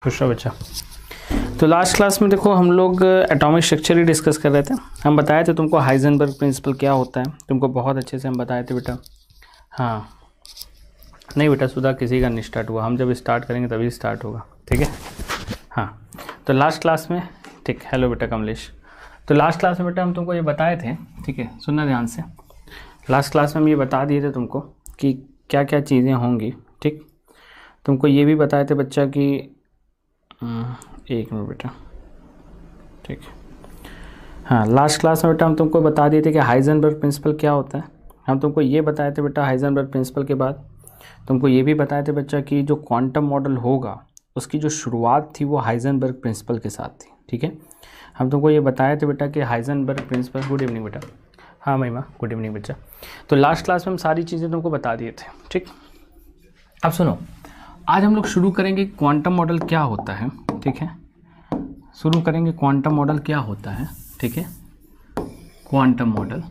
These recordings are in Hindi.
खुश रहो बच्चा। तो लास्ट क्लास में देखो हम लोग एटॉमिक स्ट्रक्चर ही डिस्कस कर रहे थे। हम बताए थे तुमको हाइजेनबर्ग प्रिंसिपल क्या होता है, तुमको बहुत अच्छे से हम बताए थे बेटा। हाँ नहीं बेटा, सुधा किसी का नहीं स्टार्ट हुआ, हम जब स्टार्ट करेंगे तभी स्टार्ट होगा, ठीक है। हाँ तो लास्ट क्लास में, ठीक, हेलो बेटा कमलेश। तो लास्ट क्लास में बेटा हम तुमको ये बताए थे, ठीक है, सुनना ध्यान से। लास्ट क्लास में हम ये बता दिए थे तुमको कि क्या क्या चीज़ें होंगी, ठीक। तुमको ये भी बताए थे बच्चा कि एक मिनट बेटा, ठीक है। हाँ लास्ट क्लास में बेटा हम तुमको बता दिए थे कि हाइजेनबर्ग प्रिंसिपल क्या होता है। हम तुमको ये बताए थे बेटा हाइजेनबर्ग प्रिंसिपल के बाद तुमको ये भी बताए थे बच्चा कि जो क्वांटम मॉडल होगा उसकी जो शुरुआत थी वो हाइजेनबर्ग प्रिंसिपल के साथ थी, ठीक है। हम तुमको ये बताए थे बेटा कि हाइजेनबर्ग प्रिंसिपल, गुड इवनिंग बेटा। हाँ महिमा, गुड इवनिंग बच्चा। तो लास्ट क्लास में हम सारी चीज़ें तुमको बता दिए थे, ठीक। अब सुनो, आज हम लोग शुरू करेंगे क्वांटम मॉडल क्या होता है, ठीक है। शुरू करेंगे क्वांटम मॉडल क्या होता है, ठीक है। क्वांटम मॉडल,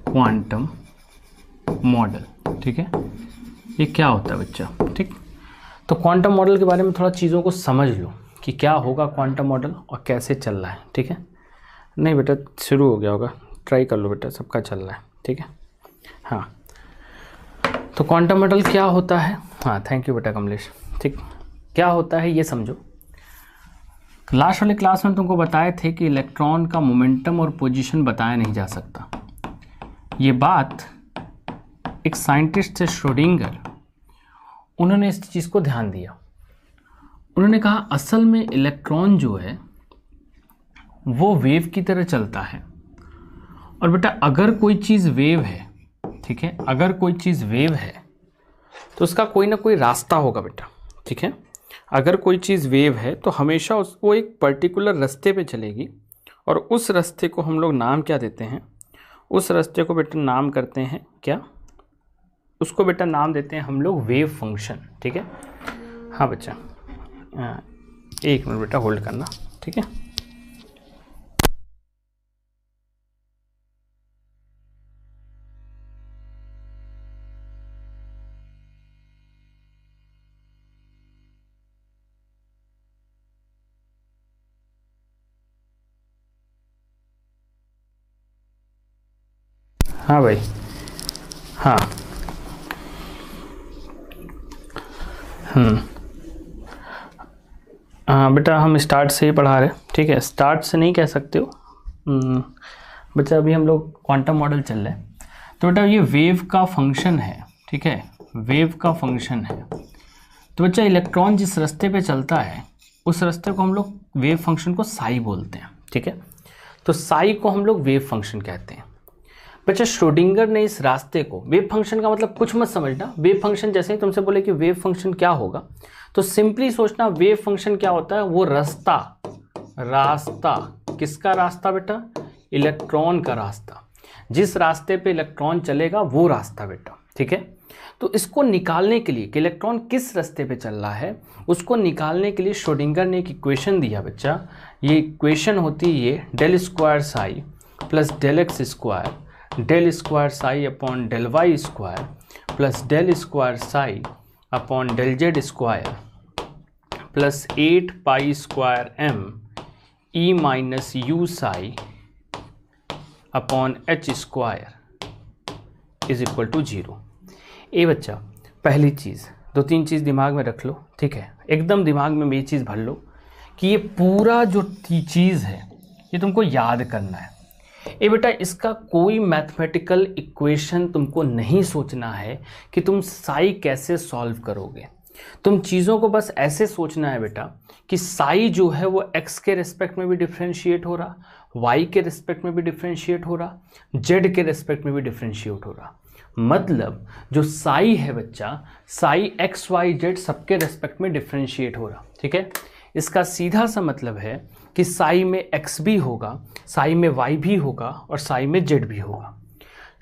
क्वांटम मॉडल, ठीक है, ये क्या होता है बच्चा, ठीक। तो क्वांटम मॉडल के बारे में थोड़ा चीज़ों को समझ लो कि क्या होगा क्वांटम मॉडल और कैसे चल रहा है, ठीक है। नहीं बेटा शुरू हो गया होगा, ट्राई कर लो बेटा, सबका चल रहा है, ठीक है। हाँ तो क्वांटम मॉडल क्या होता है, हाँ थैंक यू बेटा कमलेश, ठीक। क्या होता है ये समझो। लास्ट वाले क्लास में तुमको बताए थे कि इलेक्ट्रॉन का मोमेंटम और पोजीशन बताया नहीं जा सकता। ये बात एक साइंटिस्ट थे श्रोडिंगर, उन्होंने इस चीज़ को ध्यान दिया। उन्होंने कहा असल में इलेक्ट्रॉन जो है वो वेव की तरह चलता है। और बेटा अगर कोई चीज़ वेव है, ठीक है, अगर कोई चीज़ वेव है तो उसका कोई ना कोई रास्ता होगा बेटा, ठीक है। अगर कोई चीज़ वेव है तो हमेशा उसको एक पर्टिकुलर रास्ते पे चलेगी और उस रास्ते को हम लोग नाम क्या देते हैं, उस रास्ते को बेटा नाम करते हैं क्या, उसको बेटा नाम देते हैं हम लोग वेव फंक्शन, ठीक है। हाँ बच्चा, एक मिनट बेटा होल्ड करना, ठीक है। हाँ भाई, हाँ हाँ बेटा हम स्टार्ट से ही पढ़ा रहे, ठीक है, स्टार्ट से नहीं कह सकते हो बच्चा, अभी हम लोग क्वांटम मॉडल चल रहे हैं। तो बेटा ये वेव का फंक्शन है, ठीक है, वेव का फंक्शन है। तो बच्चा इलेक्ट्रॉन जिस रास्ते पे चलता है उस रास्ते को हम लोग वेव फंक्शन को साई बोलते हैं, ठीक है। तो साई को हम लोग वेव फंक्शन कहते हैं। बच्चा श्रोडिंगर ने इस रास्ते को, वेव फंक्शन का मतलब कुछ मत समझना, वेव फंक्शन जैसे ही तुमसे बोले कि वेव फंक्शन क्या होगा तो सिंपली सोचना वेव फंक्शन क्या होता है, वो रास्ता, रास्ता किसका रास्ता बेटा, इलेक्ट्रॉन का रास्ता, जिस रास्ते पे इलेक्ट्रॉन चलेगा वो रास्ता बेटा, ठीक है। तो इसको निकालने के लिए कि इलेक्ट्रॉन किस रास्ते पे चल रहा है उसको निकालने के लिए श्रोडिंगर ने एक इक्वेशन दिया बच्चा। ये इक्वेशन होती है ये del square psi plus del x square del square psi upon del y square plus del square psi upon del z square plus 8 pi square m E minus U psi upon h square is equal to 0। ए बच्चा पहली चीज़, दो तीन चीज़ दिमाग में रख लो, ठीक है, एकदम दिमाग में ये चीज़ भर लो कि ये पूरा जो चीज़ है ये तुमको याद करना है। ए बेटा इसका कोई मैथमेटिकल इक्वेशन तुमको नहीं सोचना है कि तुम साई कैसे सॉल्व करोगे। तुम चीज़ों को बस ऐसे सोचना है बेटा कि साई जो है वो एक्स के रिस्पेक्ट में भी डिफ्रेंशिएट हो रहा, वाई के रिस्पेक्ट में भी डिफ्रेंशिएट हो रहा, जेड के रिस्पेक्ट में भी डिफ्रेंशिएट हो रहा। मतलब जो साई है बच्चा, साई एक्स वाई जेड सबके रिस्पेक्ट में डिफ्रेंशिएट हो रहा, ठीक है। इसका सीधा सा मतलब है कि साई में एक्स भी होगा, साई में वाई भी होगा और साई में जेड भी होगा।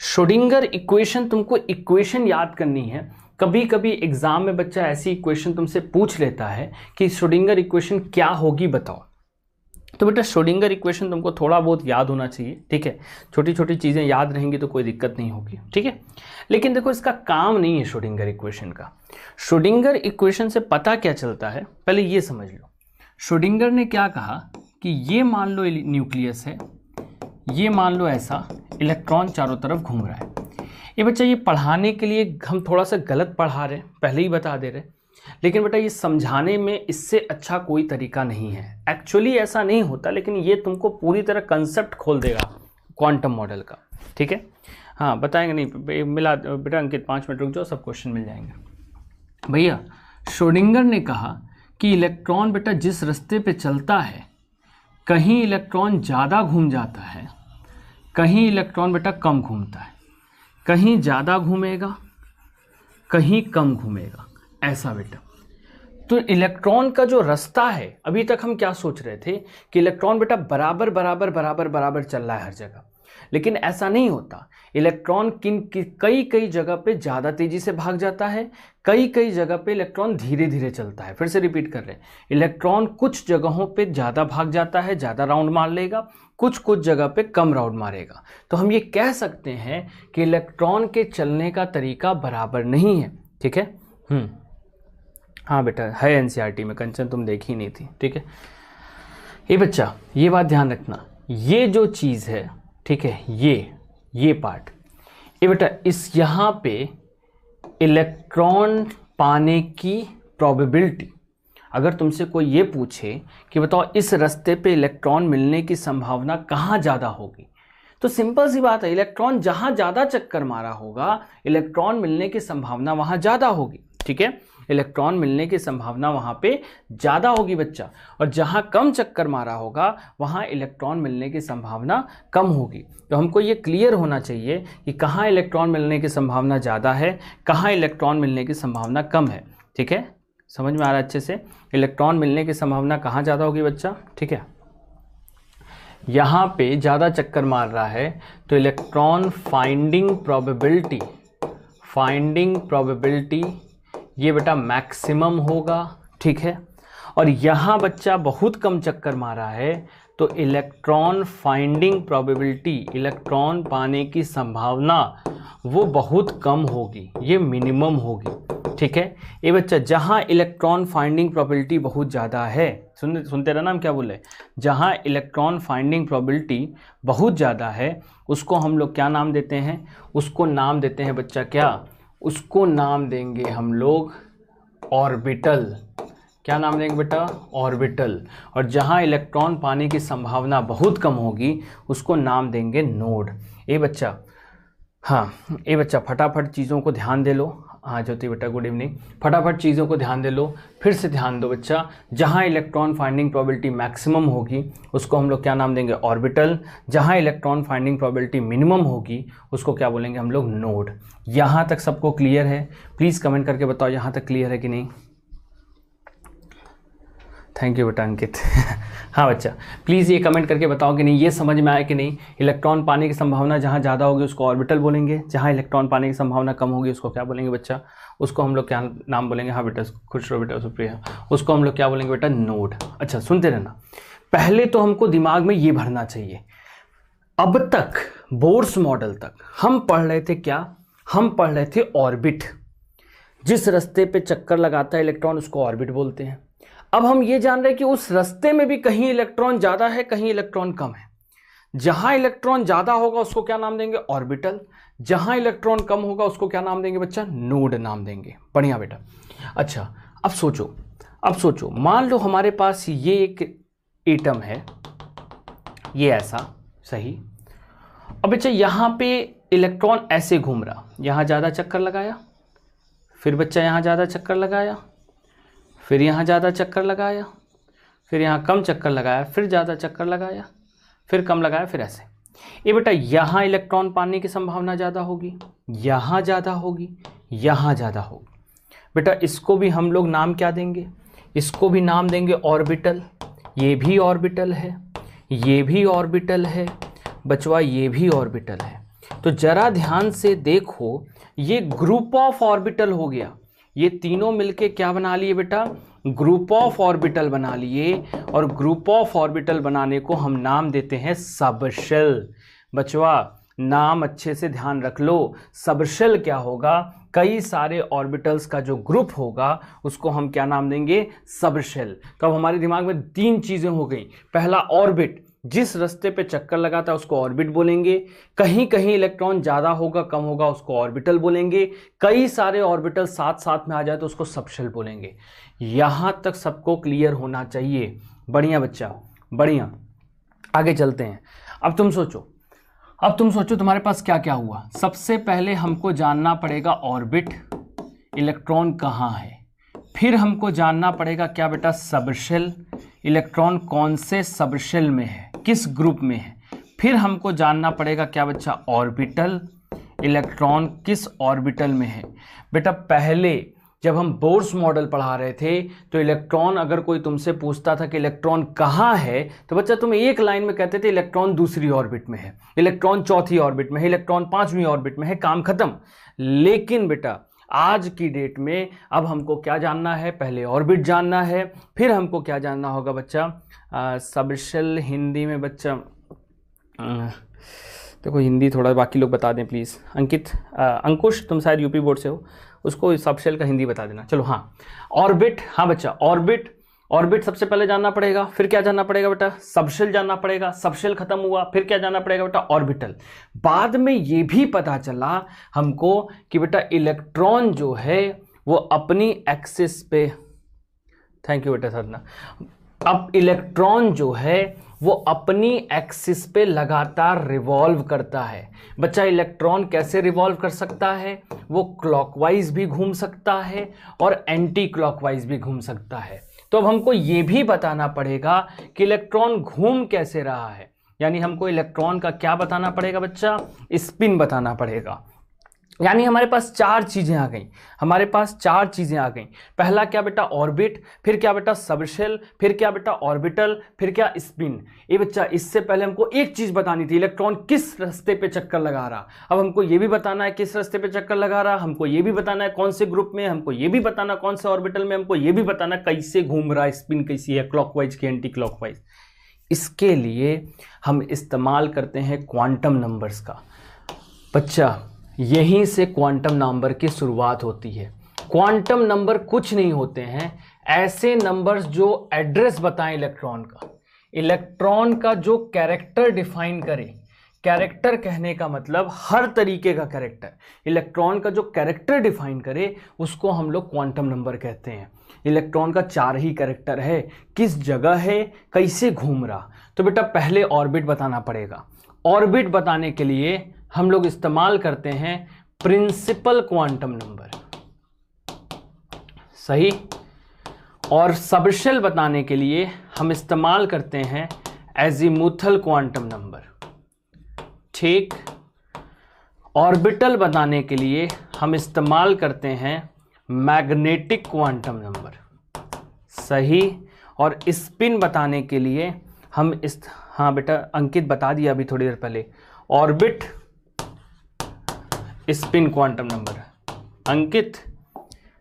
श्रोडिंगर इक्वेशन, तुमको इक्वेशन याद करनी है। कभी कभी एग्जाम में बच्चा ऐसी इक्वेशन तुमसे पूछ लेता है कि श्रोडिंगर इक्वेशन क्या होगी बताओ, तो बेटा श्रोडिंगर इक्वेशन तुमको थोड़ा बहुत याद होना चाहिए, ठीक है। छोटी छोटी चीज़ें याद रहेंगी तो कोई दिक्कत नहीं होगी, ठीक है। लेकिन देखो इसका काम नहीं है श्रोडिंगर इक्वेशन का। श्रोडिंगर इक्वेशन से पता क्या चलता है, पहले ये समझ लो। श्रोडिंगर ने क्या कहा कि ये मान लो न्यूक्लियस है, ये मान लो ऐसा इलेक्ट्रॉन चारों तरफ घूम रहा है। ये बच्चा ये पढ़ाने के लिए हम थोड़ा सा गलत पढ़ा रहे हैं, पहले ही बता दे रहे, लेकिन बेटा ये समझाने में इससे अच्छा कोई तरीका नहीं है। एक्चुअली ऐसा नहीं होता, लेकिन ये तुमको पूरी तरह कंसेप्ट खोल देगा क्वांटम मॉडल का, ठीक है। हाँ बताएंगे नहीं मिला बेटा अंकित, 5 मिनट रुक जाओ, सब क्वेश्चन मिल जाएंगे। भैया श्रोडिंगर ने कहा कि इलेक्ट्रॉन बेटा जिस रास्ते पे चलता है, कहीं इलेक्ट्रॉन ज़्यादा घूम जाता है, कहीं इलेक्ट्रॉन बेटा कम घूमता है, कहीं ज़्यादा घूमेगा कहीं कम घूमेगा, ऐसा बेटा। तो इलेक्ट्रॉन का जो रास्ता है, अभी तक हम क्या सोच रहे थे कि इलेक्ट्रॉन बेटा बराबर बराबर बराबर बराबर चल रहा है हर जगह, लेकिन ऐसा नहीं होता। इलेक्ट्रॉन कई कई जगह पे ज़्यादा तेज़ी से भाग जाता है, कई कई जगह पे इलेक्ट्रॉन धीरे धीरे चलता है। फिर से रिपीट कर रहे हैं, इलेक्ट्रॉन कुछ जगहों पे ज़्यादा भाग जाता है, ज़्यादा राउंड मार लेगा, कुछ जगह पे कम राउंड मारेगा। तो हम ये कह सकते हैं कि इलेक्ट्रॉन के चलने का तरीका बराबर नहीं है, ठीक है। हाँ बेटा है एनसीईआरटी में, कंचन तुम देखी नहीं थी, ठीक है। ये बच्चा ये बात ध्यान रखना, ये जो चीज़ है, ठीक है, ये पार्ट, ये बेटा इस यहाँ पे इलेक्ट्रॉन पाने की प्रोबेबिलिटी, अगर तुमसे कोई ये पूछे कि बताओ इस रास्ते पे इलेक्ट्रॉन मिलने की संभावना कहाँ ज़्यादा होगी, तो सिंपल सी बात है, इलेक्ट्रॉन जहाँ ज़्यादा चक्कर मारा होगा इलेक्ट्रॉन मिलने की संभावना वहाँ ज़्यादा होगी, ठीक है। इलेक्ट्रॉन मिलने की संभावना वहाँ पे ज़्यादा होगी बच्चा, और जहाँ कम चक्कर मारा होगा वहाँ इलेक्ट्रॉन मिलने की संभावना कम होगी। तो हमको ये क्लियर होना चाहिए कि कहाँ इलेक्ट्रॉन मिलने की संभावना ज़्यादा है, कहाँ इलेक्ट्रॉन मिलने की संभावना कम है, ठीक है। समझ में आ रहा है अच्छे से, इलेक्ट्रॉन मिलने की संभावना कहाँ ज़्यादा होगी बच्चा, ठीक है। यहाँ पे ज़्यादा चक्कर मार रहा है तो इलेक्ट्रॉन फाइंडिंग प्रोबेबिलिटी ये बेटा मैक्सिमम होगा, ठीक है। और यहाँ बच्चा बहुत कम चक्कर मारा है तो इलेक्ट्रॉन फाइंडिंग प्रोबेबिलिटी, इलेक्ट्रॉन पाने की संभावना वो बहुत कम होगी, ये मिनिमम होगी, ठीक है। ये बच्चा जहाँ इलेक्ट्रॉन फाइंडिंग प्रोबेबिलिटी बहुत ज़्यादा है, सुनते रहना हम क्या बोले, जहाँ इलेक्ट्रॉन फाइंडिंग प्रोबेबिलिटी बहुत ज़्यादा है उसको हम लोग क्या नाम देते हैं, उसको नाम देते हैं बच्चा क्या, उसको नाम देंगे हम लोग ऑर्बिटल। क्या नाम देंगे बेटा, ऑर्बिटल। और जहाँ इलेक्ट्रॉन पाने की संभावना बहुत कम होगी उसको नाम देंगे नोड। ये बच्चा, हाँ ये बच्चा फटाफट चीज़ों को ध्यान दे लो। हाँ ज्योति बेटा गुड इवनिंग, फटाफट चीज़ों को ध्यान दे लो, फिर से ध्यान दो बच्चा। जहाँ इलेक्ट्रॉन फाइंडिंग प्रोबेबिलिटी मैक्सिमम होगी उसको हम लोग क्या नाम देंगे, ऑर्बिटल। जहाँ इलेक्ट्रॉन फाइंडिंग प्रोबेबिलिटी मिनिमम होगी उसको क्या बोलेंगे हम लोग, नोड। यहाँ तक सबको क्लियर है? प्लीज़ कमेंट करके बताओ यहाँ तक क्लियर है कि नहीं। थैंक यू बेटा अंकित। हाँ बच्चा प्लीज़ ये कमेंट करके बताओ कि नहीं, ये समझ में आया कि नहीं। इलेक्ट्रॉन पाने की संभावना जहाँ ज़्यादा होगी उसको ऑर्बिटल बोलेंगे, जहाँ इलेक्ट्रॉन पाने की संभावना कम होगी उसको क्या बोलेंगे बच्चा, उसको हम लोग क्या नाम बोलेंगे। हाँ बेटा खुश रहो बेटा सुप्रिया, उसको हम लोग क्या बोलेंगे बेटा, नोड। अच्छा सुनते रहना, पहले तो हमको दिमाग में ये भरना चाहिए, अब तक बोर्स मॉडल तक हम पढ़ रहे थे क्या, हम पढ़ रहे थे ऑर्बिट। जिस रास्ते पे चक्कर लगाता है इलेक्ट्रॉन उसको ऑर्बिट बोलते हैं। अब हम ये जान रहे हैं कि उस रास्ते में भी कहीं इलेक्ट्रॉन ज़्यादा है कहीं इलेक्ट्रॉन कम है। जहां इलेक्ट्रॉन ज़्यादा होगा उसको क्या नाम देंगे, ऑर्बिटल। जहां इलेक्ट्रॉन कम होगा उसको क्या नाम देंगे बच्चा, नोड नाम देंगे। बढ़िया बेटा। अच्छा अब सोचो, मान लो हमारे पास ये एक एटम है, ये ऐसा, सही। अब बच्चा यहाँ पे इलेक्ट्रॉन ऐसे घूम रहा, यहाँ ज़्यादा चक्कर लगाया, फिर बच्चा यहाँ ज़्यादा चक्कर लगाया, फिर यहाँ ज़्यादा चक्कर लगाया, फिर यहाँ कम चक्कर लगाया, फिर ज़्यादा चक्कर लगाया, फिर कम लगाया, फिर ऐसे। ये बेटा यहाँ इलेक्ट्रॉन पाने की संभावना ज़्यादा होगी, यहाँ ज़्यादा होगी, यहाँ ज़्यादा होगी। बेटा इसको भी हम लोग नाम क्या देंगे, इसको भी नाम देंगे ऑर्बिटल। ये भी ऑर्बिटल है, ये भी ऑर्बिटल है बचवा, ये भी ऑर्बिटल है। तो जरा ध्यान से देखो, ये ग्रुप ऑफ ऑर्बिटल हो गया। ये तीनों मिलके क्या बना लिए बेटा, ग्रुप ऑफ ऑर्बिटल बना लिए और ग्रुप ऑफ ऑर्बिटल बनाने को हम नाम देते हैं सबशेल। बचवा नाम अच्छे से ध्यान रख लो, सबशेल क्या होगा, कई सारे ऑर्बिटल्स का जो ग्रुप होगा उसको हम क्या नाम देंगे, सबशेल। तो अब हमारे दिमाग में तीन चीजें हो गई। पहला ऑर्बिट, जिस रास्ते पे चक्कर लगाता है उसको ऑर्बिट बोलेंगे, कहीं कहीं इलेक्ट्रॉन ज़्यादा होगा कम होगा उसको ऑर्बिटल बोलेंगे, कई सारे ऑर्बिटल साथ साथ में आ जाए तो उसको सबशेल बोलेंगे। यहां तक सबको क्लियर होना चाहिए। बढ़िया बच्चा, बढ़िया। आगे चलते हैं। अब तुम सोचो तुम्हारे पास क्या क्या हुआ। सबसे पहले हमको जानना पड़ेगा ऑर्बिट, इलेक्ट्रॉन कहाँ है। फिर हमको जानना पड़ेगा क्या बेटा, सबशेल, इलेक्ट्रॉन कौन से सबशेल में है, किस ग्रुप में है। फिर हमको जानना पड़ेगा क्या बच्चा, ऑर्बिटल, इलेक्ट्रॉन किस ऑर्बिटल में है। बेटा पहले जब हम बोर्स मॉडल पढ़ा रहे थे तो इलेक्ट्रॉन, अगर कोई तुमसे पूछता था कि इलेक्ट्रॉन कहाँ है तो बच्चा तुम एक लाइन में कहते थे इलेक्ट्रॉन दूसरी ऑर्बिट में है, इलेक्ट्रॉन चौथी ऑर्बिट में है, इलेक्ट्रॉन पांचवी ऑर्बिट में है, काम खत्म। लेकिन बेटा आज की डेट में अब हमको क्या जानना है, पहले ऑर्बिट जानना है, फिर हमको क्या जानना होगा बच्चा, सबशेल। हिंदी में बच्चा देखो हिंदी थोड़ा बाकी लोग बता दें प्लीज़। अंकित, अंकुश तुम शायद यूपी बोर्ड से हो, उसको सबशेल का हिंदी बता देना। चलो हाँ, ऑर्बिट, हाँ बच्चा ऑर्बिट सबसे पहले जानना पड़ेगा। फिर क्या जानना पड़ेगा बेटा, सबशेल जानना पड़ेगा। सबशेल खत्म हुआ, फिर क्या जानना पड़ेगा बेटा, ऑर्बिटल। बाद में ये भी पता चला हमको कि बेटा इलेक्ट्रॉन जो है वो अपनी एक्सिस पे, थैंक यू बेटा साधना, अब इलेक्ट्रॉन जो है वो अपनी एक्सिस पे लगातार रिवॉल्व करता है। बच्चा इलेक्ट्रॉन कैसे रिवॉल्व कर सकता है, वो क्लॉकवाइज भी घूम सकता है और एंटी क्लॉकवाइज भी घूम सकता है। तो अब हमको ये भी बताना पड़ेगा कि इलेक्ट्रॉन घूम कैसे रहा है, यानी हमको इलेक्ट्रॉन का क्या बताना पड़ेगा बच्चा, स्पिन बताना पड़ेगा। यानी हमारे पास चार चीजें आ गई, पहला क्या बेटा, ऑर्बिट, फिर क्या बेटा, सबशेल, फिर क्या बेटा, ऑर्बिटल, फिर क्या, स्पिन। ये बच्चा इससे पहले हमको एक चीज बतानी थी, इलेक्ट्रॉन किस रास्ते पे चक्कर लगा रहा। अब हमको ये भी बताना है किस रास्ते पे चक्कर लगा रहा, हमको ये भी बताना है कौन से ग्रुप में, हमको ये भी बताना कौन से ऑर्बिटल में, हमको ये भी बताना कैसे घूम रहा है, स्पिन कैसी है, क्लॉकवाइज की एंटी क्लॉकवाइज। इसके लिए हम इस्तेमाल करते हैं क्वांटम नंबर्स का। बच्चा यहीं से क्वांटम नंबर की शुरुआत होती है। क्वांटम नंबर कुछ नहीं होते हैं, ऐसे नंबर्स जो एड्रेस बताएं इलेक्ट्रॉन का जो कैरेक्टर डिफाइन करे। कैरेक्टर कहने का मतलब हर तरीके का कैरेक्टर, इलेक्ट्रॉन का जो कैरेक्टर डिफाइन करे उसको हम लोग क्वांटम नंबर कहते हैं। इलेक्ट्रॉन का चार ही कैरेक्टर है, किस जगह है, कैसे घूम रहा। तो बेटा पहले ऑर्बिट बताना पड़ेगा। ऑर्बिट बताने के लिए हम लोग इस्तेमाल करते हैं प्रिंसिपल क्वांटम नंबर, सही। और सबशेल बताने के लिए हम इस्तेमाल करते हैं एजीमुथल क्वांटम नंबर, ठीक। ऑर्बिटल बताने के लिए हम इस्तेमाल करते हैं मैग्नेटिक क्वांटम नंबर, सही। और स्पिन बताने के लिए हम हाँ बेटा अंकित बता दिया अभी थोड़ी देर पहले, ऑर्बिट, स्पिन क्वांटम नंबर। अंकित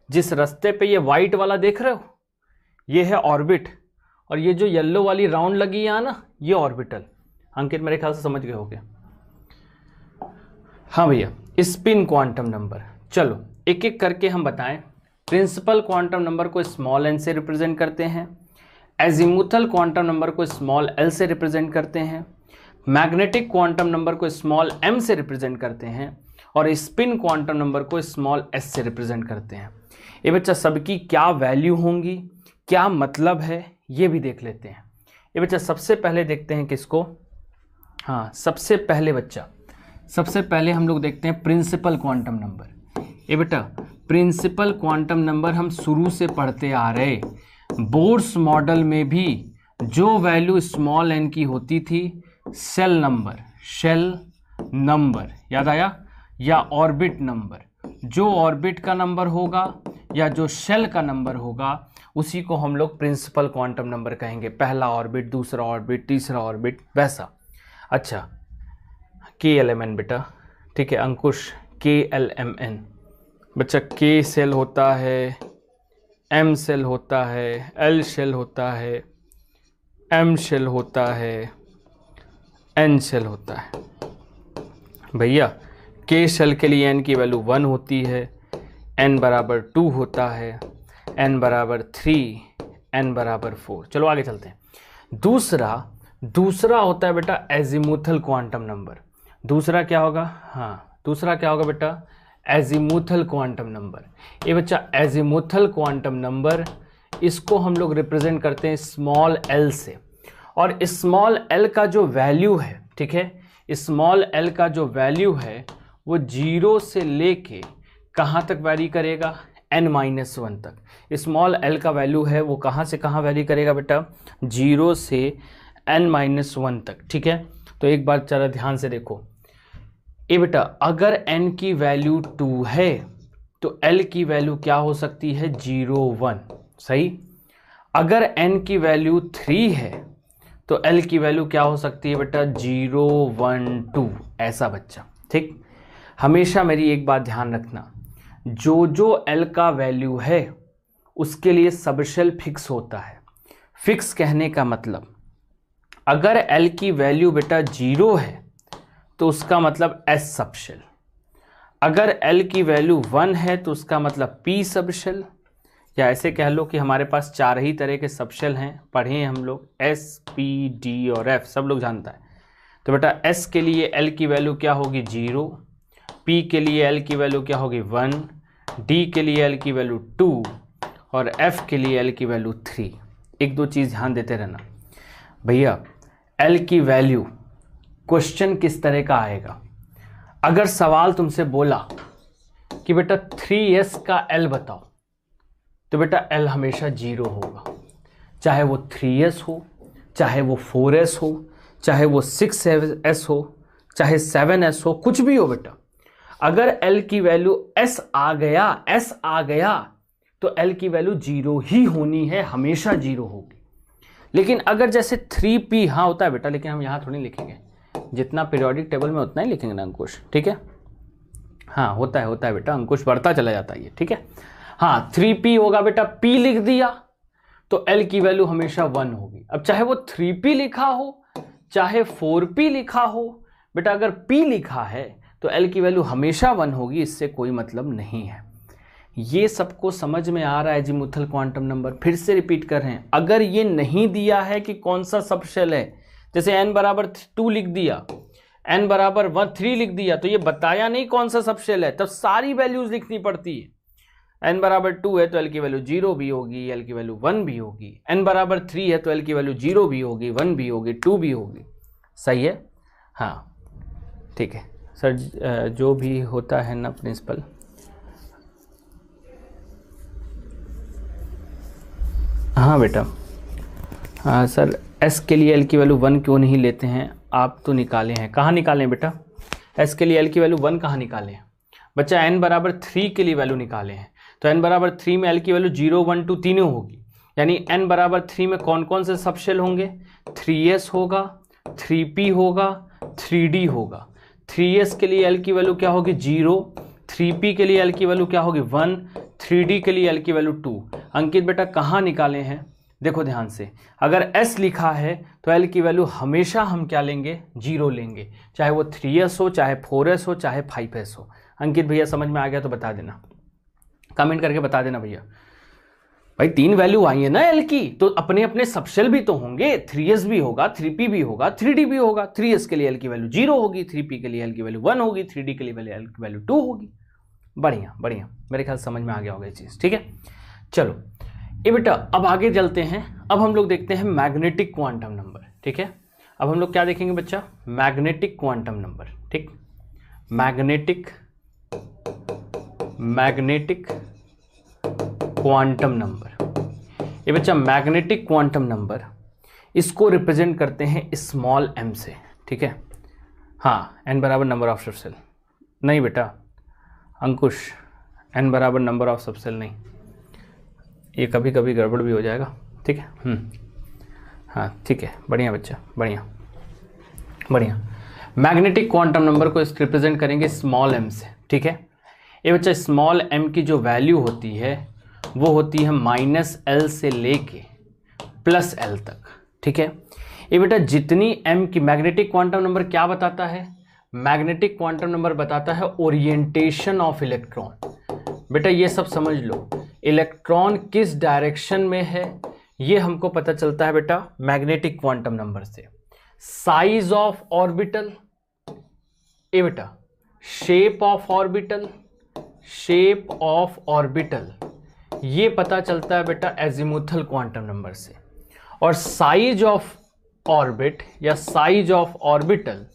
जिस रास्ते पे ये वाइट वाला देख रहे हो ये है ऑर्बिट, और ये जो येलो वाली राउंड लगी है ना ये ऑर्बिटल। अंकित मेरे ख्याल से समझ गए होगे। हाँ भैया, स्पिन क्वांटम नंबर। चलो एक एक करके हम बताएं। प्रिंसिपल क्वांटम नंबर को स्मॉल एन से रिप्रेजेंट करते हैं, एजीमुथल क्वांटम नंबर को स्मॉल एल से रिप्रेजेंट करते हैं, मैग्नेटिक क्वांटम नंबर को स्मॉल एम से रिप्रेजेंट करते हैं, और स्पिन क्वांटम नंबर को स्मॉल एस से रिप्रेजेंट करते हैं। ये बच्चा सबकी क्या वैल्यू होंगी, क्या मतलब है, ये भी देख लेते हैं। ये बच्चा सबसे पहले देखते हैं किसको, हाँ सबसे पहले हम लोग देखते हैं प्रिंसिपल क्वांटम नंबर। ये बेटा प्रिंसिपल क्वांटम नंबर हम शुरू से पढ़ते आ रहे, बोर्स मॉडल में भी जो वैल्यू स्मॉल एन की होती थी, शेल नंबर याद आया, या ऑर्बिट नंबर, जो ऑर्बिट का नंबर होगा या जो शेल का नंबर होगा उसी को हम लोग प्रिंसिपल क्वांटम नंबर कहेंगे। पहला ऑर्बिट, दूसरा ऑर्बिट, तीसरा ऑर्बिट, वैसा। अच्छा KLMN बेटा, ठीक है अंकुश, KLMN। बच्चा K शेल होता है, एम शेल होता है, एल शेल होता है, एम शेल होता है, एन शेल होता है। भैया के शेल के लिए एन की वैल्यू 1 होती है, एन बराबर 2 होता है, एन बराबर 3, एन बराबर 4। चलो आगे चलते हैं। दूसरा होता है बेटा एजीमुथल क्वांटम नंबर। दूसरा क्या होगा? हाँ, दूसरा क्या होगा बेटा? Azimuthal quantum number. ये बच्चा एजीमुथल क्वांटम नंबर, इसको हम लोग रिप्रेजेंट करते हैं स्मॉल एल से। और स्मॉल एल का जो वैल्यू है, ठीक है, स्मॉल एल का जो वैल्यू है वो 0 से लेके कहाँ तक वैरी करेगा? n-1 तक। स्मॉल एल का वैल्यू है वो कहाँ से कहाँ वैरी करेगा बेटा? 0 से n-1 तक, ठीक है। तो एक बार जरा ध्यान से देखो, ये बेटा अगर n की वैल्यू 2 है तो l की वैल्यू क्या हो सकती है? 0, 1, सही। अगर n की वैल्यू 3 है तो l की वैल्यू क्या हो सकती है बेटा? 0, 1, 2, ऐसा बच्चा, ठीक। हमेशा मेरी एक बात ध्यान रखना, जो l का वैल्यू है उसके लिए सबशेल फिक्स होता है। फिक्स कहने का मतलब, अगर l की वैल्यू बेटा 0 है तो उसका मतलब s सबशेल, अगर l की वैल्यू 1 है तो उसका मतलब p सबशेल, या ऐसे कह लो कि हमारे पास 4 ही तरह के सबशेल हैं, पढ़े हैं हम लोग, S, P, D और F, सब लोग जानता है। तो बेटा S के लिए L की वैल्यू क्या होगी? 0, P के लिए L की वैल्यू क्या होगी? 1, D के लिए L की वैल्यू 2 और F के लिए L की वैल्यू 3। एक दो चीज़ ध्यान देते रहना भैया, L की वैल्यू क्वेश्चन किस तरह का आएगा? अगर सवाल तुमसे बोला कि बेटा 3s का L बताओ, तो बेटा L हमेशा 0 होगा, चाहे वो 3s हो, चाहे वो 4s हो, चाहे वो 6s हो, चाहे 7s हो, कुछ भी हो बेटा। अगर L की वैल्यू s आ गया तो L की वैल्यू 0 ही होनी है, हमेशा 0 होगी। लेकिन अगर जैसे 3p, हाँ होता है बेटा, लेकिन हम यहाँ थोड़ी लिखेंगे, जितना पीरियोडिक टेबल में उतना ही लिखेंगे ना अंकुश, ठीक है। हाँ होता है बेटा, अंकुश बढ़ता चला जाता है ये, ठीक है। हाँ 3p होगा बेटा, p लिख दिया तो L की वैल्यू हमेशा 1 होगी। अब चाहे वो 3p लिखा हो चाहे 4p लिखा हो, बेटा अगर p लिखा है तो L की वैल्यू हमेशा 1 होगी, इससे कोई मतलब नहीं है। ये सबको समझ में आ रहा है एजीमुथल क्वांटम नंबर? फिर से रिपीट कर रहे हैं, अगर ये नहीं दिया है कि कौन सा सबशेल है, जैसे n बराबर 2 लिख दिया, n बराबर 3 लिख दिया, तो ये बताया नहीं कौन सा सबशेल है, तब सारी वैल्यूज लिखनी पड़ती है। n बराबर 2 है तो L की वैल्यू 0 भी होगी, L की वैल्यू 1 भी होगी। n बराबर 3 है तो L की वैल्यू 0 भी होगी, 1 भी होगी, 2 भी होगी, सही है। हाँ ठीक है सर, जो भी होता है ना प्रिंसिपल, हाँ बेटा, हाँ सर, S के लिए L की वैल्यू 1 क्यों नहीं लेते हैं? आप तो निकाले हैं, कहाँ निकाले हैं बेटा? S के लिए L की वैल्यू 1 कहाँ निकाले हैं बच्चा? n बराबर 3 के लिए वैल्यू निकाले हैं, तो n बराबर 3 में L की वैल्यू 0, 1, 2 तीनों होगी, यानी n बराबर 3 में कौन कौन से सबशेल होंगे? 3s होगा, 3p होगा, 3d होगा। 3s के लिए L की वैल्यू क्या होगी? 0, 3p के लिए L की वैल्यू क्या होगी? 1, 3d के लिए L की वैल्यू 2। अंकित बेटा कहाँ निकाले हैं? देखो ध्यान से, अगर s लिखा है तो L की वैल्यू हमेशा हम क्या लेंगे? 0 लेंगे, चाहे वो 3s हो, चाहे 4s हो, चाहे 5s हो। अंकित भैया समझ में आ गया तो बता देना, कमेंट करके बता देना भैया। भाई 3 वैल्यू आई है ना L की, तो अपने अपने सबशेल भी तो होंगे, 3s भी होगा, 3p भी होगा, 3d भी होगा। 3s के लिए L की वैल्यू 0 होगी, 3p के लिए L की वैल्यू 1 होगी, 3d के लिए L की वैल्यू 2 होगी। बढ़िया बढ़िया, मेरे ख्याल समझ में आ गया होगा ये चीज़, ठीक है। चलो ये बेटा अब आगे चलते हैं, अब हम लोग देखते हैं मैग्नेटिक क्वांटम नंबर, ठीक है। अब हम लोग क्या देखेंगे बच्चा? मैग्नेटिक क्वांटम नंबर, ठीक। मैग्नेटिक क्वांटम नंबर, ये बच्चा मैग्नेटिक क्वांटम नंबर, इसको रिप्रेजेंट करते हैं स्मॉल m से, ठीक है। हाँ n बराबर नंबर ऑफ सबसेल नहीं बेटा अंकुश, n बराबर नंबर ऑफ सबसेल नहीं, ये कभी कभी गड़बड़ भी हो जाएगा, ठीक है। हाँ ठीक है, बढ़िया बच्चा, बढ़िया बढ़िया। मैग्नेटिक क्वांटम नंबर को रिप्रेजेंट करेंगे स्मॉल m से, ठीक है। ये बच्चा स्मॉल m की जो वैल्यू होती है वो होती है -L से लेके +L तक। ठीक है, ये बेटा जितनी m की मैग्नेटिक क्वांटम नंबर क्या बताता है? मैग्नेटिक क्वांटम नंबर बताता है ओरिएंटेशन ऑफ इलेक्ट्रॉन। बेटा ये सब समझ लो, इलेक्ट्रॉन किस डायरेक्शन में है ये हमको पता चलता है बेटा मैग्नेटिक क्वांटम नंबर से। साइज ऑफ ऑर्बिटल, ये बेटा shape of orbital, shape of orbital ये पता चलता है बेटा एजिमुथल क्वांटम नंबर से। और साइज ऑफ ऑर्बिट या साइज ऑफ ऑर्बिटल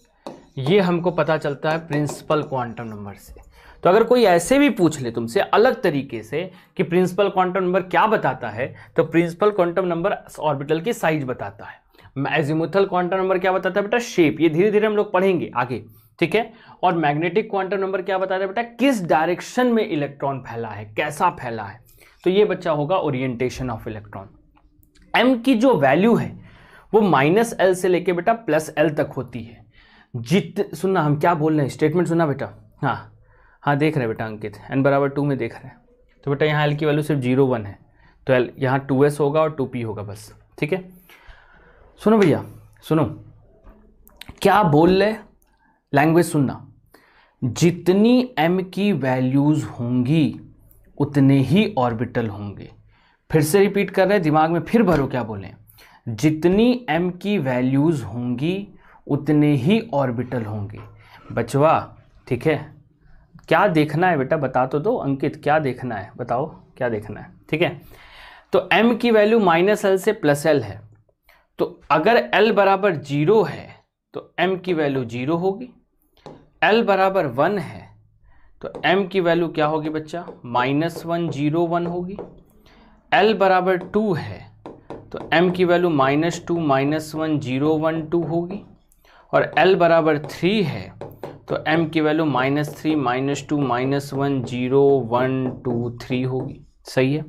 ये हमको पता चलता है प्रिंसिपल क्वांटम नंबर से। तो अगर कोई ऐसे भी पूछ ले तुमसे अलग तरीके से कि प्रिंसिपल क्वांटम नंबर क्या बताता है, तो प्रिंसिपल क्वांटम नंबर ऑर्बिटल की साइज बताता है। एजिमुथल क्वांटम नंबर क्या बताता है बेटा? शेप। ये धीरे धीरे हम लोग पढ़ेंगे आगे, ठीक है। और मैग्नेटिक क्वांटम नंबर क्या बताता है बेटा? किस डायरेक्शन में इलेक्ट्रॉन फैला है, कैसा फैला है। तो ये बच्चा होगा ओरिएंटेशन ऑफ इलेक्ट्रॉन। m की जो वैल्यू है वो -L से लेके बेटा +L तक होती है। सुनना हम क्या बोल रहे हैं, स्टेटमेंट सुना बेटा? हाँ देख रहे बेटा अंकित, n बराबर 2 में देख रहे हैं। तो बेटा यहाँ L की वैल्यू सिर्फ 0 1 है, तो L यहाँ 2s होगा और 2p होगा बस, ठीक है। सुनो भैया सुनो, क्या बोल रहे, लैंग्वेज सुनना। जितनी m की वैल्यूज होंगी उतने ही ऑर्बिटल होंगे। फिर से रिपीट कर रहे हैं, दिमाग में फिर भरो क्या बोले। जितनी m की वैल्यूज होंगी उतने ही ऑर्बिटल होंगे बचवा, ठीक है। क्या देखना है बेटा बता तो दो अंकित, क्या देखना है बताओ, क्या देखना है, ठीक है। तो m की वैल्यू -L से +L है, तो अगर L बराबर 0 है तो m की वैल्यू 0 होगी। L बराबर 1 है तो m की वैल्यू क्या होगी बच्चा? -1 0 1 होगी। L बराबर 2 है तो m की वैल्यू -2 -1 0 1 2 होगी। और L बराबर 3 है तो m की वैल्यू -3 -2 -1 0 1 2 3 होगी। सही है।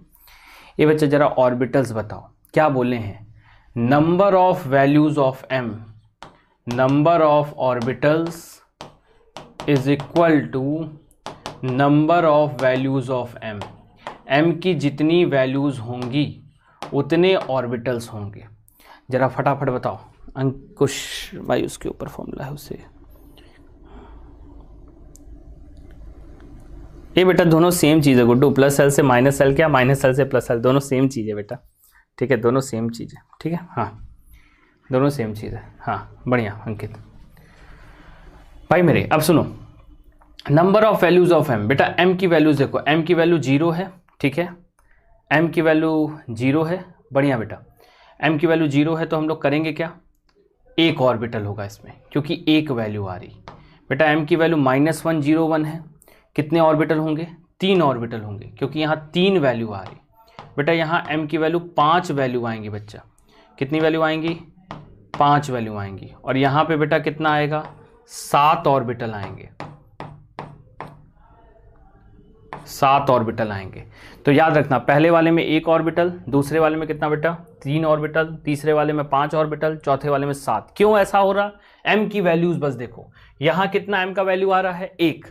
ये बच्चा जरा ऑर्बिटल्स बताओ, क्या बोले हैं? Number of values of m, number of orbitals is equal to number of values of m। m की जितनी वैल्यूज होंगी उतने ऑर्बिटल्स होंगे। जरा फटाफट बताओ अंकुश भाई, उसके ऊपर फॉर्मूला है उसे। ये बेटा दोनों सेम चीज़ है गुड्डू, +L से -L क्या, -L से +L, दोनों सेम चीज़ है बेटा, ठीक है। दोनों सेम चीज़ है, ठीक है। हाँ दोनों सेम चीज़ है, हाँ बढ़िया अंकित भाई मेरे। अब सुनो, number of values of m। बेटा m की वैल्यूज देखो, m की वैल्यू 0 है, ठीक है। m की वैल्यू 0 है, बढ़िया बेटा। m की वैल्यू 0 है तो हम लोग करेंगे क्या? एक ऑर्बिटल होगा इसमें, क्योंकि एक वैल्यू आ रही। बेटा m की वैल्यू -1 0 1 है, कितने ऑर्बिटल होंगे? 3 ऑर्बिटल होंगे, क्योंकि यहाँ 3 वैल्यू आ रही। बेटा यहाँ m की वैल्यू 5 वैल्यू आएंगी बच्चा। कितनी वैल्यू आएंगी? 5 वैल्यू आएंगी। और यहाँ पे बेटा कितना आएगा? 7 ऑर्बिटल आएंगे, 7 ऑर्बिटल आएंगे। तो याद रखना, पहले वाले में 1 ऑर्बिटल, दूसरे वाले में कितना बेटा? 3 ऑर्बिटल, तीसरे वाले में 5 ऑर्बिटल, चौथे वाले में 7। क्यों ऐसा हो रहा? m की वैल्यूज बस देखो, यहाँ कितना m का वैल्यू आ रहा है? 1।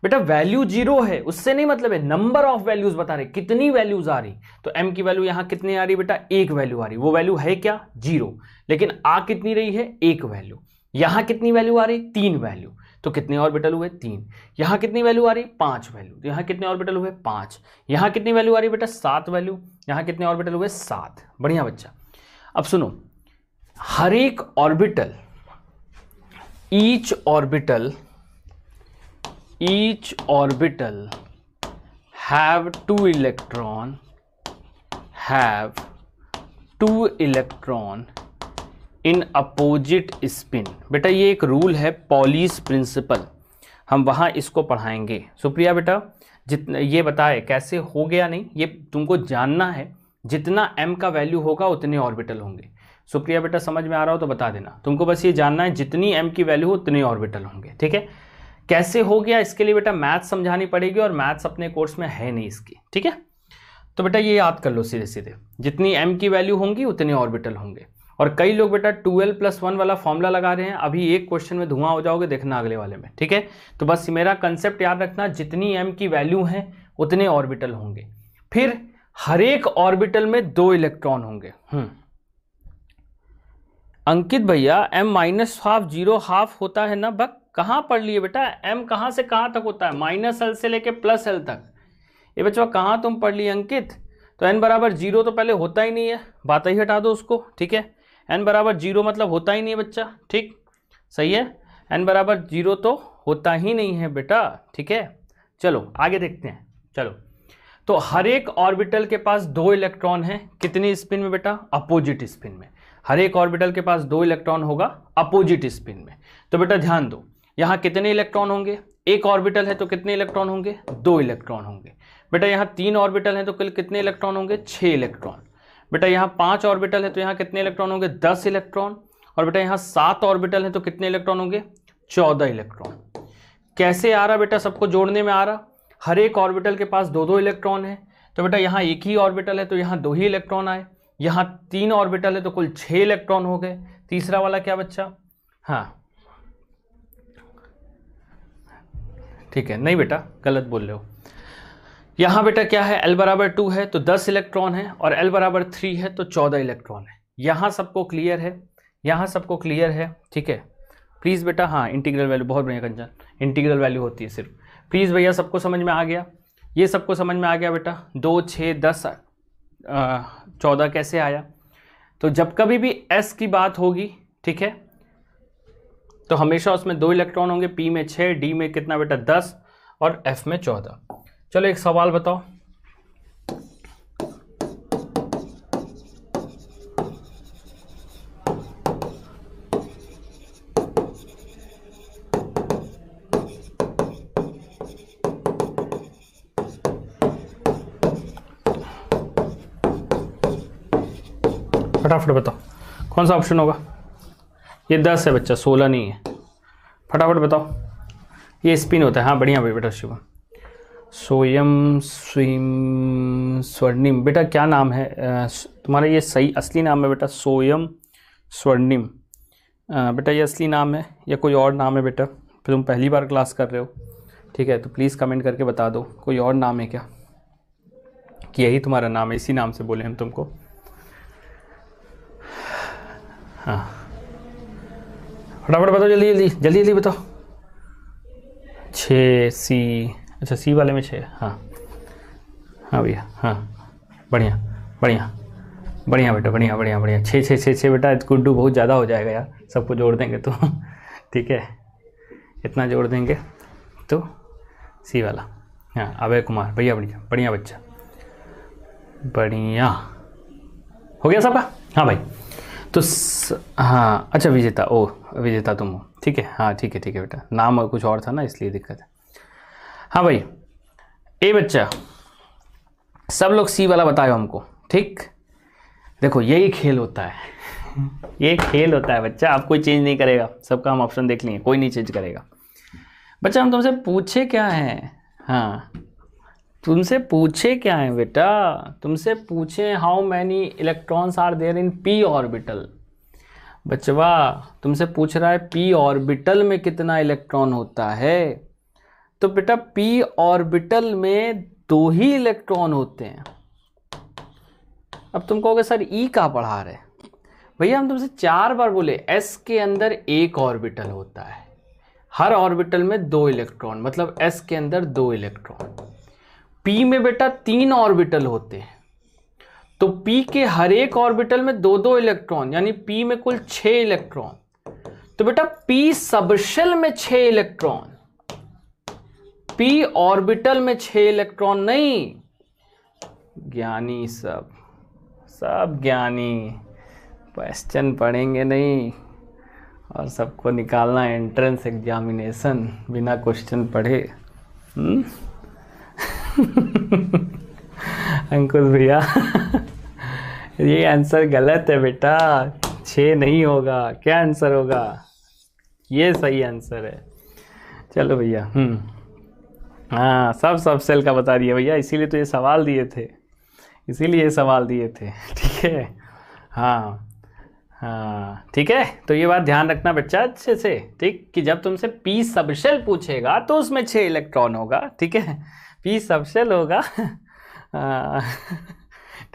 बेटा वैल्यू 0 है, उससे नहीं मतलब है, नंबर ऑफ वैल्यूज बता रहे कितनी वैल्यूज आ रही। तो m की वैल्यू यहाँ कितनी आ रही बेटा? 1 वैल्यू आ रही। वो वैल्यू है क्या? 0, लेकिन आ कितनी रही है? 1 वैल्यू। यहाँ कितनी वैल्यू आ रही? 3 वैल्यू। तो कितने ऑर्बिटल हुए? 3। यहाँ कितनी वैल्यू आ रही? 5 वैल्यू। तो यहाँ कितने ऑर्बिटल हुए? 5। यहाँ कितनी वैल्यू आ रही बेटा? 7 वैल्यू। यहाँ कितने ऑर्बिटल हुए? 7। बढ़िया बच्चा। अब सुनो, हर एक orbital, each orbital have 2 electron in opposite spin. बेटा ये एक रूल है, पॉलीस प्रिंसिपल, हम वहाँ इसको पढ़ाएंगे। सुप्रिया बेटा जितना ये बताए कैसे हो गया, नहीं ये तुमको जानना है। जितना m का वैल्यू होगा उतने ऑर्बिटल होंगे। सुप्रिया बेटा समझ में आ रहा हो तो बता देना, तुमको बस ये जानना है जितनी m की वैल्यू हो उतने ऑर्बिटल होंगे, ठीक है। कैसे हो गया इसके लिए बेटा मैथ्स समझानी पड़ेगी, और मैथ्स अपने कोर्स में है नहीं इसकी, ठीक है। तो बेटा ये याद कर लो सीधे सीधे, जितनी m की वैल्यू होंगी उतने ऑर्बिटल होंगे। और कई लोग बेटा 2l+1 वाला फॉर्मूला लगा रहे हैं, अभी एक क्वेश्चन में धुआं हो जाओगे, देखना अगले वाले में, ठीक है। तो बस मेरा कंसेप्ट याद रखना, जितनी m की वैल्यू है उतने ऑर्बिटल होंगे। फिर हर एक ऑर्बिटल में 2 इलेक्ट्रॉन होंगे। अंकित भैया m माइनस हाफ 0 हाफ होता है ना, बक कहाँ पढ़ लिए बेटा, m कहाँ से कहाँ तक होता है, -l से लेके +l तक। ये बच्चा कहाँ तुम पढ़ लिए अंकित। तो n बराबर 0 तो पहले होता ही नहीं है, बात ही हटा दो उसको, ठीक है। n बराबर 0 मतलब होता ही नहीं है बच्चा, ठीक सही है। n बराबर 0 तो होता ही नहीं है बेटा, ठीक है। चलो आगे देखते हैं। चलो तो हर एक ऑर्बिटल के पास 2 इलेक्ट्रॉन है, कितनी स्पिन में बेटा, अपोजिट स्पिन में। हर एक ऑर्बिटल के पास 2 इलेक्ट्रॉन होगा अपोजिट स्पिन में। तो बेटा ध्यान दो, यहाँ कितने इलेक्ट्रॉन होंगे, एक ऑर्बिटल है तो कितने इलेक्ट्रॉन होंगे, 2 इलेक्ट्रॉन होंगे। बेटा यहाँ 3 ऑर्बिटल हैं तो कुल कितने इलेक्ट्रॉन होंगे, 6 इलेक्ट्रॉन। बेटा यहाँ 5 ऑर्बिटल है तो यहाँ कितने इलेक्ट्रॉन होंगे, 10 इलेक्ट्रॉन। और बेटा यहाँ 7 ऑर्बिटल है तो कितने इलेक्ट्रॉन होंगे, 14 इलेक्ट्रॉन। कैसे आ रहा बेटा, सबको जोड़ने में आ रहा। हर एक ऑर्बिटल के पास 2-2 इलेक्ट्रॉन है, तो बेटा यहाँ एक ही ऑर्बिटल है तो यहाँ 2 ही इलेक्ट्रॉन आए। यहाँ 3 ऑर्बिटल है तो कुल 6 इलेक्ट्रॉन हो गए। तीसरा वाला क्या बच्चा, हाँ ठीक है, नहीं बेटा गलत बोल रहे हो। यहाँ बेटा क्या है, l बराबर 2 है तो 10 इलेक्ट्रॉन है, और l बराबर 3 है तो 14 इलेक्ट्रॉन है। यहाँ सबको क्लियर है, यहाँ सबको क्लियर है, ठीक है। प्लीज़ बेटा, हाँ इंटीग्रल वैल्यू, बहुत बढ़िया कंचन, इंटीग्रल वैल्यू होती है सिर्फ। प्लीज़ भैया सबको समझ में आ गया, ये सबको समझ में आ गया बेटा। 2, 6, 10, 14 कैसे आया। तो जब कभी भी s की बात होगी, ठीक है, तो हमेशा उसमें 2 इलेक्ट्रॉन होंगे। p में 6, d में कितना बेटा 10, और f में 14। चलो एक सवाल बताओ, फटाफट बताओ कौन सा ऑप्शन होगा। ये 10 है बच्चा, 16 नहीं है। फटाफट बताओ, ये स्पिन होता है। हाँ बढ़िया बेटा शिवम। सोयम स्विम स्वर्णिम, बेटा क्या नाम है तुम्हारा, ये सही असली नाम है बेटा, सोयम स्वर्णिम। बेटा ये असली नाम है या कोई और नाम है बेटा, फिर तुम पहली बार क्लास कर रहे हो, ठीक है। तो प्लीज़ कमेंट करके बता दो कोई और नाम है क्या, कि यही तुम्हारा नाम है, इसी नाम से बोले हम तुमको। हाँ फटाफट बताओ, जल्दी जल्दी जल्दी जल्दी बताओ। 6 सी, अच्छा सी वाले में 6, हाँ हाँ भैया, हाँ बढ़िया बढ़िया बढ़िया बेटा, बढ़िया बढ़िया बढ़िया। 6 6 6 6 बेटा, गुड्डू बहुत ज़्यादा हो जाएगा यार, सबको जोड़ देंगे तो ठीक है, इतना जोड़ देंगे तो सी वाला। हाँ अभय कुमार भैया, बढ़िया बढ़िया बच्चा, बढ़िया हो गया सबका। हाँ भाई तो हाँ अच्छा विजेता, ओ विजेता तुम हो, ठीक है। हाँ ठीक है ठीक है बेटा, नाम कुछ और था ना इसलिए दिक्कत है। हाँ भाई ए बच्चा, सब लोग सी वाला बताओ हमको, ठीक। देखो यही खेल होता है ये खेल होता है बच्चा, आप कोई चेंज नहीं करेगा, सबका हम ऑप्शन देख लेंगे, कोई नहीं चेंज करेगा बच्चा। हम तुमसे पूछे क्या है, हाँ तुमसे पूछे क्या है बेटा, तुमसे पूछे how many electrons are there in p orbital. बच्चवा तुमसे पूछ रहा है p ऑर्बिटल में कितना इलेक्ट्रॉन होता है, तो बेटा p ऑर्बिटल में 2 ही इलेक्ट्रॉन होते हैं। अब तुम कहोगे सर ई का पढ़ा रहे, भैया हम तुमसे 4 बार बोले s के अंदर एक ऑर्बिटल होता है, हर ऑर्बिटल में 2 इलेक्ट्रॉन, मतलब s के अंदर 2 इलेक्ट्रॉन। p में बेटा 3 ऑर्बिटल होते हैं, तो p के हर एक ऑर्बिटल में 2-2 इलेक्ट्रॉन, यानी p में कुल 6 इलेक्ट्रॉन। तो बेटा p सबशेल में 6 इलेक्ट्रॉन, p ऑर्बिटल में 6 इलेक्ट्रॉन नहीं। ज्ञानी सब ज्ञानी, क्वेश्चन पढ़ेंगे नहीं और सबको निकालना एंट्रेंस एग्जामिनेशन बिना क्वेश्चन पढ़े। अंकुश भैया ये आंसर गलत है बेटा, 6 नहीं होगा। क्या आंसर होगा, ये सही आंसर है। चलो भैया हाँ सब सेल का बता दिया भैया, इसीलिए तो ये सवाल दिए थे, इसीलिए ये सवाल दिए थे, ठीक है। हाँ हाँ ठीक है, तो ये बात ध्यान रखना बच्चा अच्छे से, ठीक, कि जब तुमसे p सबशेल पूछेगा तो उसमें 6 इलेक्ट्रॉन होगा, ठीक है। p सबशेल होगा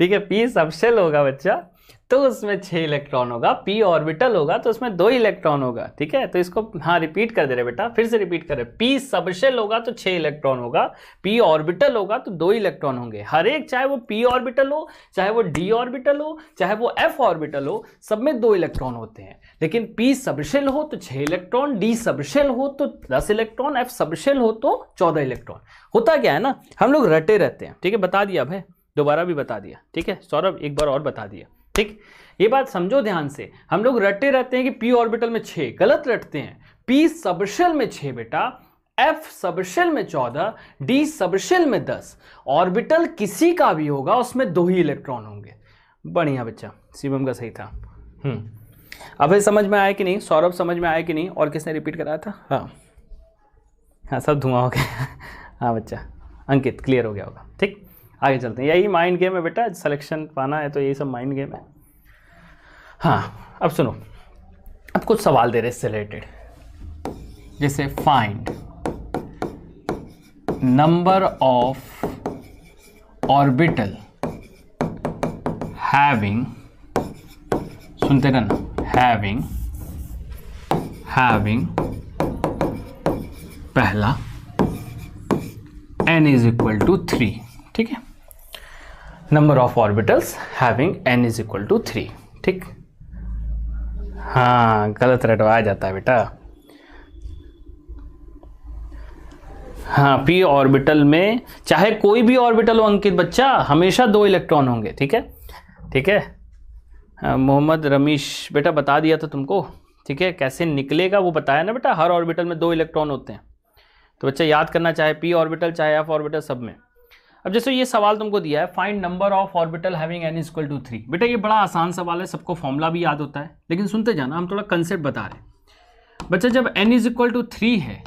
ठीक है, p सबशेल होगा बच्चा तो उसमें 6 इलेक्ट्रॉन होगा, p ऑर्बिटल होगा तो उसमें 2 इलेक्ट्रॉन होगा। ठीक है, तो इसको हाँ रिपीट कर दे रहे बेटा, फिर से रिपीट कर रहे, p सबशेल होगा तो 6 इलेक्ट्रॉन होगा, p ऑर्बिटल होगा तो 2 इलेक्ट्रॉन होंगे। हर एक, चाहे वो p ऑर्बिटल हो, चाहे वो d ऑर्बिटल हो, चाहे वो f ऑर्बिटल हो, सब में 2 इलेक्ट्रॉन होते हैं। लेकिन p सबशेल हो तो 6 इलेक्ट्रॉन, d सबशेल हो तो 10 इलेक्ट्रॉन, f सबशेल हो तो 14 इलेक्ट्रॉन। होता क्या है ना, हम लोग रटे रहते हैं। ठीक है, बता दिया भाई, दोबारा भी बता दिया। ठीक है सौरभ, एक बार और बता दिया। ठीक, ये बात समझो ध्यान से, हम लोग रटे रहते हैं कि p ऑर्बिटल में 6, गलत रटते हैं। p सबशेल में 6 बेटा, f सबशेल में 14, d सबशेल में 10। ऑर्बिटल किसी का भी होगा उसमें 2 ही इलेक्ट्रॉन होंगे। बढ़िया बच्चा, शिवम का सही था। अब समझ में आया कि नहीं, सौरभ समझ में आया कि नहीं, और किसने रिपीट कराया था? हाँ सब धुआं हो गया। हाँ बच्चा, अंकित क्लियर हो गया होगा। ठीक, आगे चलते हैं। यही माइंड गेम है बेटा, सिलेक्शन पाना है तो यही सब माइंड गेम है। हाँ अब सुनो, अब कुछ सवाल दे रहे इससे रिलेटेड, जैसे find number of orbital having, सुनते रहना, हैविंग पहला n इज इक्वल टू 3। ठीक है, number of orbitals having n is equal to 3। ठीक, हाँ गलत रटवाया जाता है बेटा। हाँ, p ऑर्बिटल में चाहे कोई भी ऑर्बिटल हो अंकित बच्चा, हमेशा 2 इलेक्ट्रॉन होंगे। ठीक है, ठीक है। मोहम्मद रमीश बेटा बता दिया था तुमको। ठीक है, कैसे निकलेगा वो बताया ना बेटा, हर ऑर्बिटल में 2 इलेक्ट्रॉन होते हैं। तो बच्चा याद करना, चाहे p ऑर्बिटल चाहे f ऑर्बिटल, सब में। अब जैसे ये सवाल तुमको दिया है, find number of orbital having n equal to 3। बेटा ये बड़ा आसान सवाल है, सबको फॉर्मूला भी याद होता है, लेकिन सुनते जाना, हम थोड़ा कंसेप्ट बता रहे हैं। बच्चा जब n इज इक्वल टू 3 है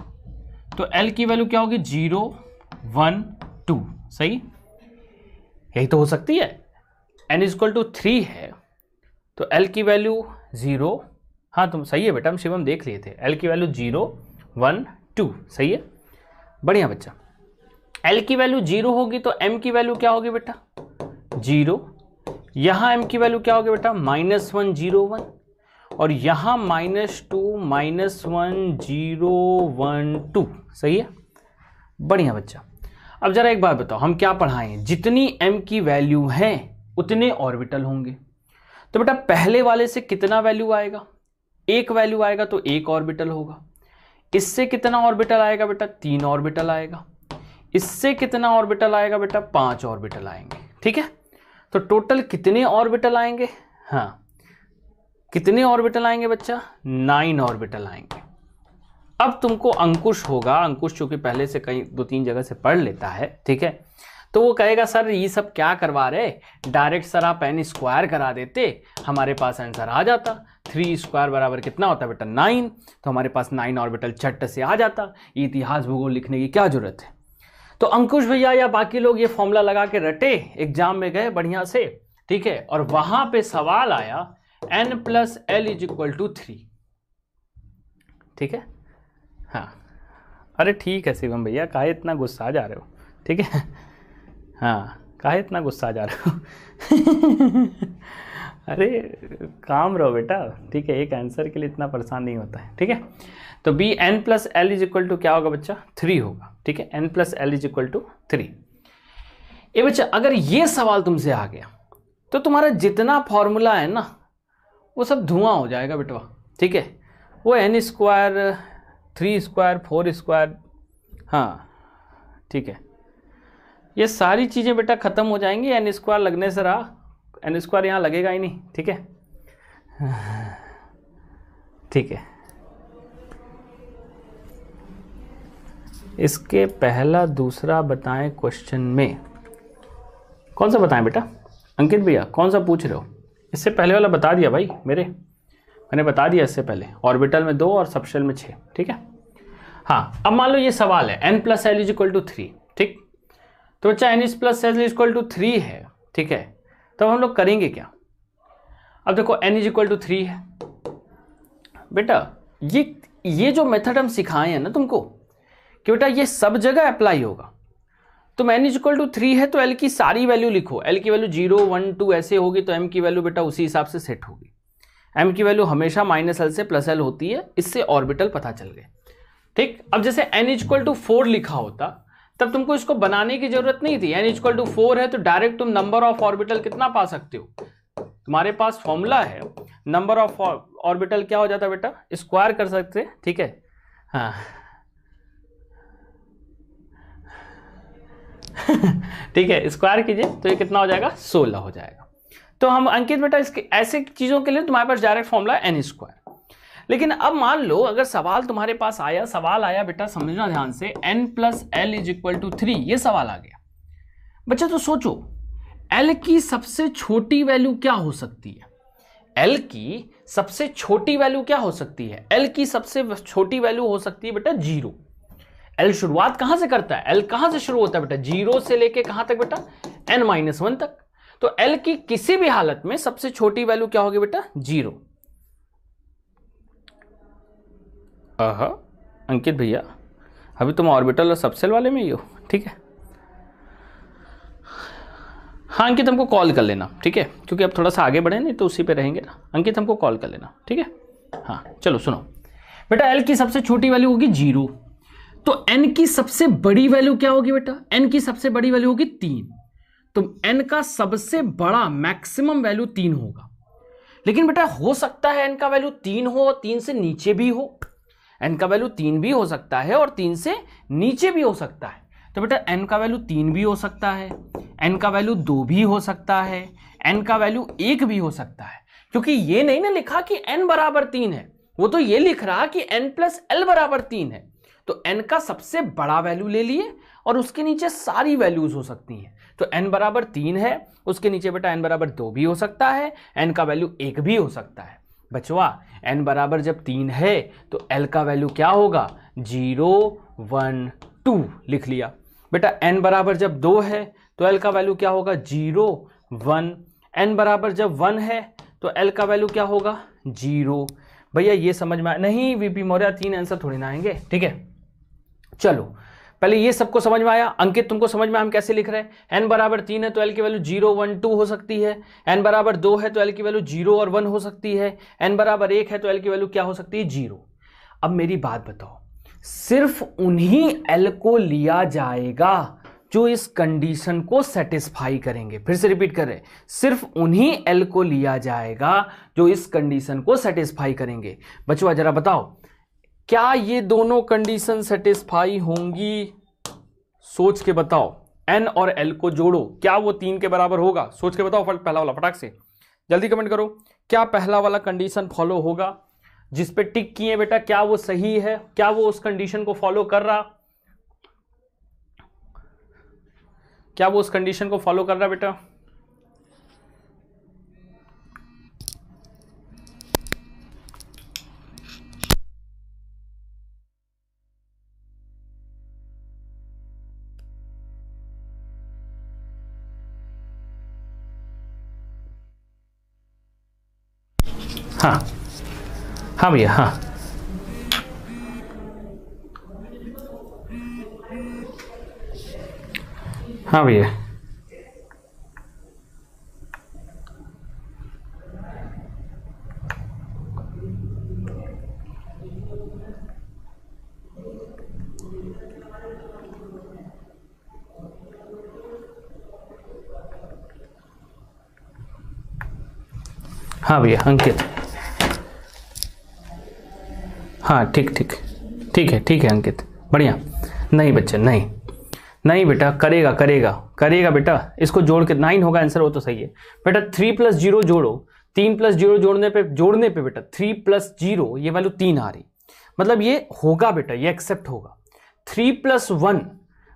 तो l की वैल्यू क्या होगी? 0 1 2। सही, यही तो हो सकती है। n इज इक्वल टू 3 है तो l की वैल्यू 0, हाँ तुम सही है बेटा, हम शिवम देख लिए थे, l की वैल्यू 0 1 2। सही है, बढ़िया बच्चा। L की वैल्यू 0 होगी तो M की वैल्यू क्या होगी बेटा? 0। यहां M की वैल्यू क्या होगी बेटा? -1 0 1, और यहां -2 -1 0 1 2। सही है, बढ़िया बच्चा। अब जरा एक बात बताओ, हम क्या पढ़ाएं? जितनी M की वैल्यू है उतने ऑर्बिटल होंगे। तो बेटा पहले वाले से कितना वैल्यू आएगा? 1 वैल्यू आएगा तो 1 ऑर्बिटल होगा। इससे कितना ऑर्बिटल आएगा बेटा? 3 ऑर्बिटल आएगा। इससे कितना ऑर्बिटल आएगा बेटा? 5 ऑर्बिटल आएंगे। ठीक है, तो टोटल कितने ऑर्बिटल आएंगे? हाँ, कितने ऑर्बिटल आएंगे बच्चा? 9 ऑर्बिटल आएंगे। अब तुमको अंकुश होगा, अंकुश चूंकि पहले से कहीं 2-3 जगह से पढ़ लेता है, ठीक है, तो वो कहेगा सर ये सब क्या करवा रहे, डायरेक्ट सर आप n स्क्वायर करा देते, हमारे पास आंसर आ जाता। 3 स्क्वायर बराबर कितना होता है बेटा? 9। तो हमारे पास 9 ऑर्बिटल झट से आ जाता, इतिहास भूगोल लिखने की क्या जरूरत है। तो अंकुश भैया या बाकी लोग ये फॉर्मूला लगा के रटे, एग्जाम में गए बढ़िया से, ठीक है, और वहां पे सवाल आया n + l = 3। ठीक है, हाँ, अरे ठीक है शिवम भैया, काहे इतना गुस्सा जा रहे हो? ठीक है, हाँ, काहे इतना गुस्सा जा रहे हो? अरे काम रहो बेटा, ठीक है, एक आंसर के लिए इतना परेशान नहीं होता है। ठीक है, तो b n + l = क्या होगा बच्चा? 3 होगा। ठीक है, n + l = 3। ये बच्चा अगर ये सवाल तुमसे आ गया तो तुम्हारा जितना फॉर्मूला है ना वो सब धुआं हो जाएगा बेटवा। ठीक है, वो n स्क्वायर 3 स्क्वायर 4 स्क्वायर, हाँ ठीक है, ये सारी चीज़ें बेटा ख़त्म हो जाएंगी n स्क्वायर लगने से। रहा n स्क्वायर यहाँ लगेगा ही नहीं। ठीक है, ठीक है, इसके पहला दूसरा बताएं क्वेश्चन में, कौन सा बताएं बेटा? अंकित भैया कौन सा पूछ रहे हो? इससे पहले वाला बता दिया भाई, मैंने बता दिया इससे पहले, ऑर्बिटल में 2 और सबशेल में 6। ठीक है, हाँ, अब मान लो ये सवाल है n + l = 3। ठीक, तो बच्चा n + l = 3 है। ठीक है, तो हम लोग करेंगे क्या? अब देखो n = 3 है बेटा, ये जो मेथड हम सिखाए हैं ना तुमको कि बेटा ये सब जगह अप्लाई होगा। तुम n इक्वल टू 3 है तो l की सारी वैल्यू लिखो, l की वैल्यू 0 1 2 ऐसे होगी तो m की वैल्यू बेटा उसी हिसाब से सेट होगी। m की वैल्यू हमेशा -l से +l होती है, इससे ऑर्बिटल पता चल गए। ठीक, अब जैसे n इक्वल टू 4 लिखा होता तब तुमको इसको बनाने की जरूरत नहीं थी। n इक्वल टू 4 है तो डायरेक्ट तुम नंबर ऑफ ऑर्बिटल कितना पा सकते हो, तुम्हारे पास फॉर्मूला है, नंबर ऑफ ऑर्बिटल क्या हो जाता है बेटा, स्क्वायर कर सकते हैं। ठीक है, हाँ ठीक है, स्क्वायर कीजिए तो ये कितना हो जाएगा, 16 हो जाएगा। तो हम अंकित बेटा इसके ऐसे चीजों के लिए तुम्हारे पास डायरेक्ट फॉर्मूला है n²। लेकिन अब मान लो अगर सवाल तुम्हारे पास आया, सवाल आया बेटा समझना ध्यान से, n + l = 3, ये सवाल आ गया बच्चा। तो सोचो l की सबसे छोटी वैल्यू क्या हो सकती है, l की सबसे छोटी वैल्यू क्या हो सकती है, l की सबसे छोटी वैल्यू हो सकती है बेटा 0। l शुरुआत कहां से करता है, l कहां से शुरू होता है बेटा, 0 से लेके कहां तक बेटा, n-1 तक। तो l की किसी भी हालत में सबसे छोटी वैल्यू क्या होगी बेटा, 0। अंकित भैया अभी तुम ऑर्बिटल और सबसेल वाले में ही हो, ठीक है। हाँ अंकित हमको कॉल कर लेना, ठीक है, क्योंकि अब थोड़ा सा आगे बढ़े नहीं तो उसी पे रहेंगे ना। अंकित हमको कॉल कर लेना, ठीक है। हाँ चलो सुनो बेटा, l की सबसे छोटी वैल्यू होगी 0, तो n की सबसे बड़ी वैल्यू क्या होगी बेटा, n की सबसे बड़ी वैल्यू होगी 3। तो n का सबसे बड़ा मैक्सिमम वैल्यू 3 होगा। लेकिन बेटा हो सकता है n का वैल्यू 3 हो और 3 से नीचे भी हो, n का वैल्यू 3 भी हो सकता है और 3 से नीचे भी हो सकता है। तो बेटा n का वैल्यू 3 भी हो सकता है, n का वैल्यू 2 भी हो सकता है, n का वैल्यू 1 भी हो सकता है। क्योंकि ये नहीं ना लिखा कि n बराबर 3 है, वो तो ये लिख रहा कि n + l बराबर 3 है। तो n का सबसे बड़ा वैल्यू ले लिए और उसके नीचे सारी वैल्यूज हो सकती हैं। तो n बराबर 3 है, उसके नीचे बेटा n बराबर 2 भी हो सकता है, n का वैल्यू 1 भी हो सकता है। बचवा n बराबर जब 3 है तो l का वैल्यू क्या होगा, 0 1 2 लिख लिया। बेटा n बराबर जब 2 है तो l का वैल्यू क्या होगा, 0 1। n बराबर जब 1 है तो l का वैल्यू क्या होगा, 0। भैया ये समझ में नहीं, वीपी मौर्य 3 आंसर थोड़ी ना आएंगे, ठीक है। चलो पहले ये सबको समझ में आया। अंकित तुमको समझ में हम कैसे लिख रहे हैं, n बराबर 3 है तो l की वैल्यू 0 1 2 हो सकती है, n बराबर 2 है तो l की वैल्यू 0 और 1 हो सकती है, n बराबर 1 है तो l की वैल्यू क्या हो सकती है, 0। अब मेरी बात बताओ, सिर्फ उन्हीं l को लिया जाएगा जो इस कंडीशन को सेटिस्फाई करेंगे। फिर से रिपीट कर रहे हैं, सिर्फ उन्हीं l को लिया जाएगा जो इस कंडीशन को सेटिस्फाई करेंगे। बच्चों जरा बताओ क्या ये दोनों कंडीशन सेटिस्फाई होंगी, सोच के बताओ। n और l को जोड़ो, क्या वो 3 के बराबर होगा, सोच के बताओ। पहला वाला फटाक से जल्दी कमेंट करो, क्या पहला वाला कंडीशन फॉलो होगा जिस पे टिक किए बेटा, क्या वो सही है, क्या वो उस कंडीशन को फॉलो कर रहा, क्या वो उस कंडीशन को फॉलो कर रहा बेटा। हाँ हाँ भैया, हाँ हाँ भैया, हाँ भैया अंकित, हाँ ठीक ठीक ठीक है अंकित, बढ़िया। नहीं बच्चे नहीं नहीं बेटा, करेगा करेगा करेगा बेटा, इसको जोड़ के 9 होगा आंसर, वो तो सही है बेटा। 3 + 0 जोड़ो, 3 + 0 जोड़ने पे बेटा 3 + 0 ये वैल्यू 3 आ रही, मतलब ये होगा बेटा, ये एक्सेप्ट होगा। 3 + 1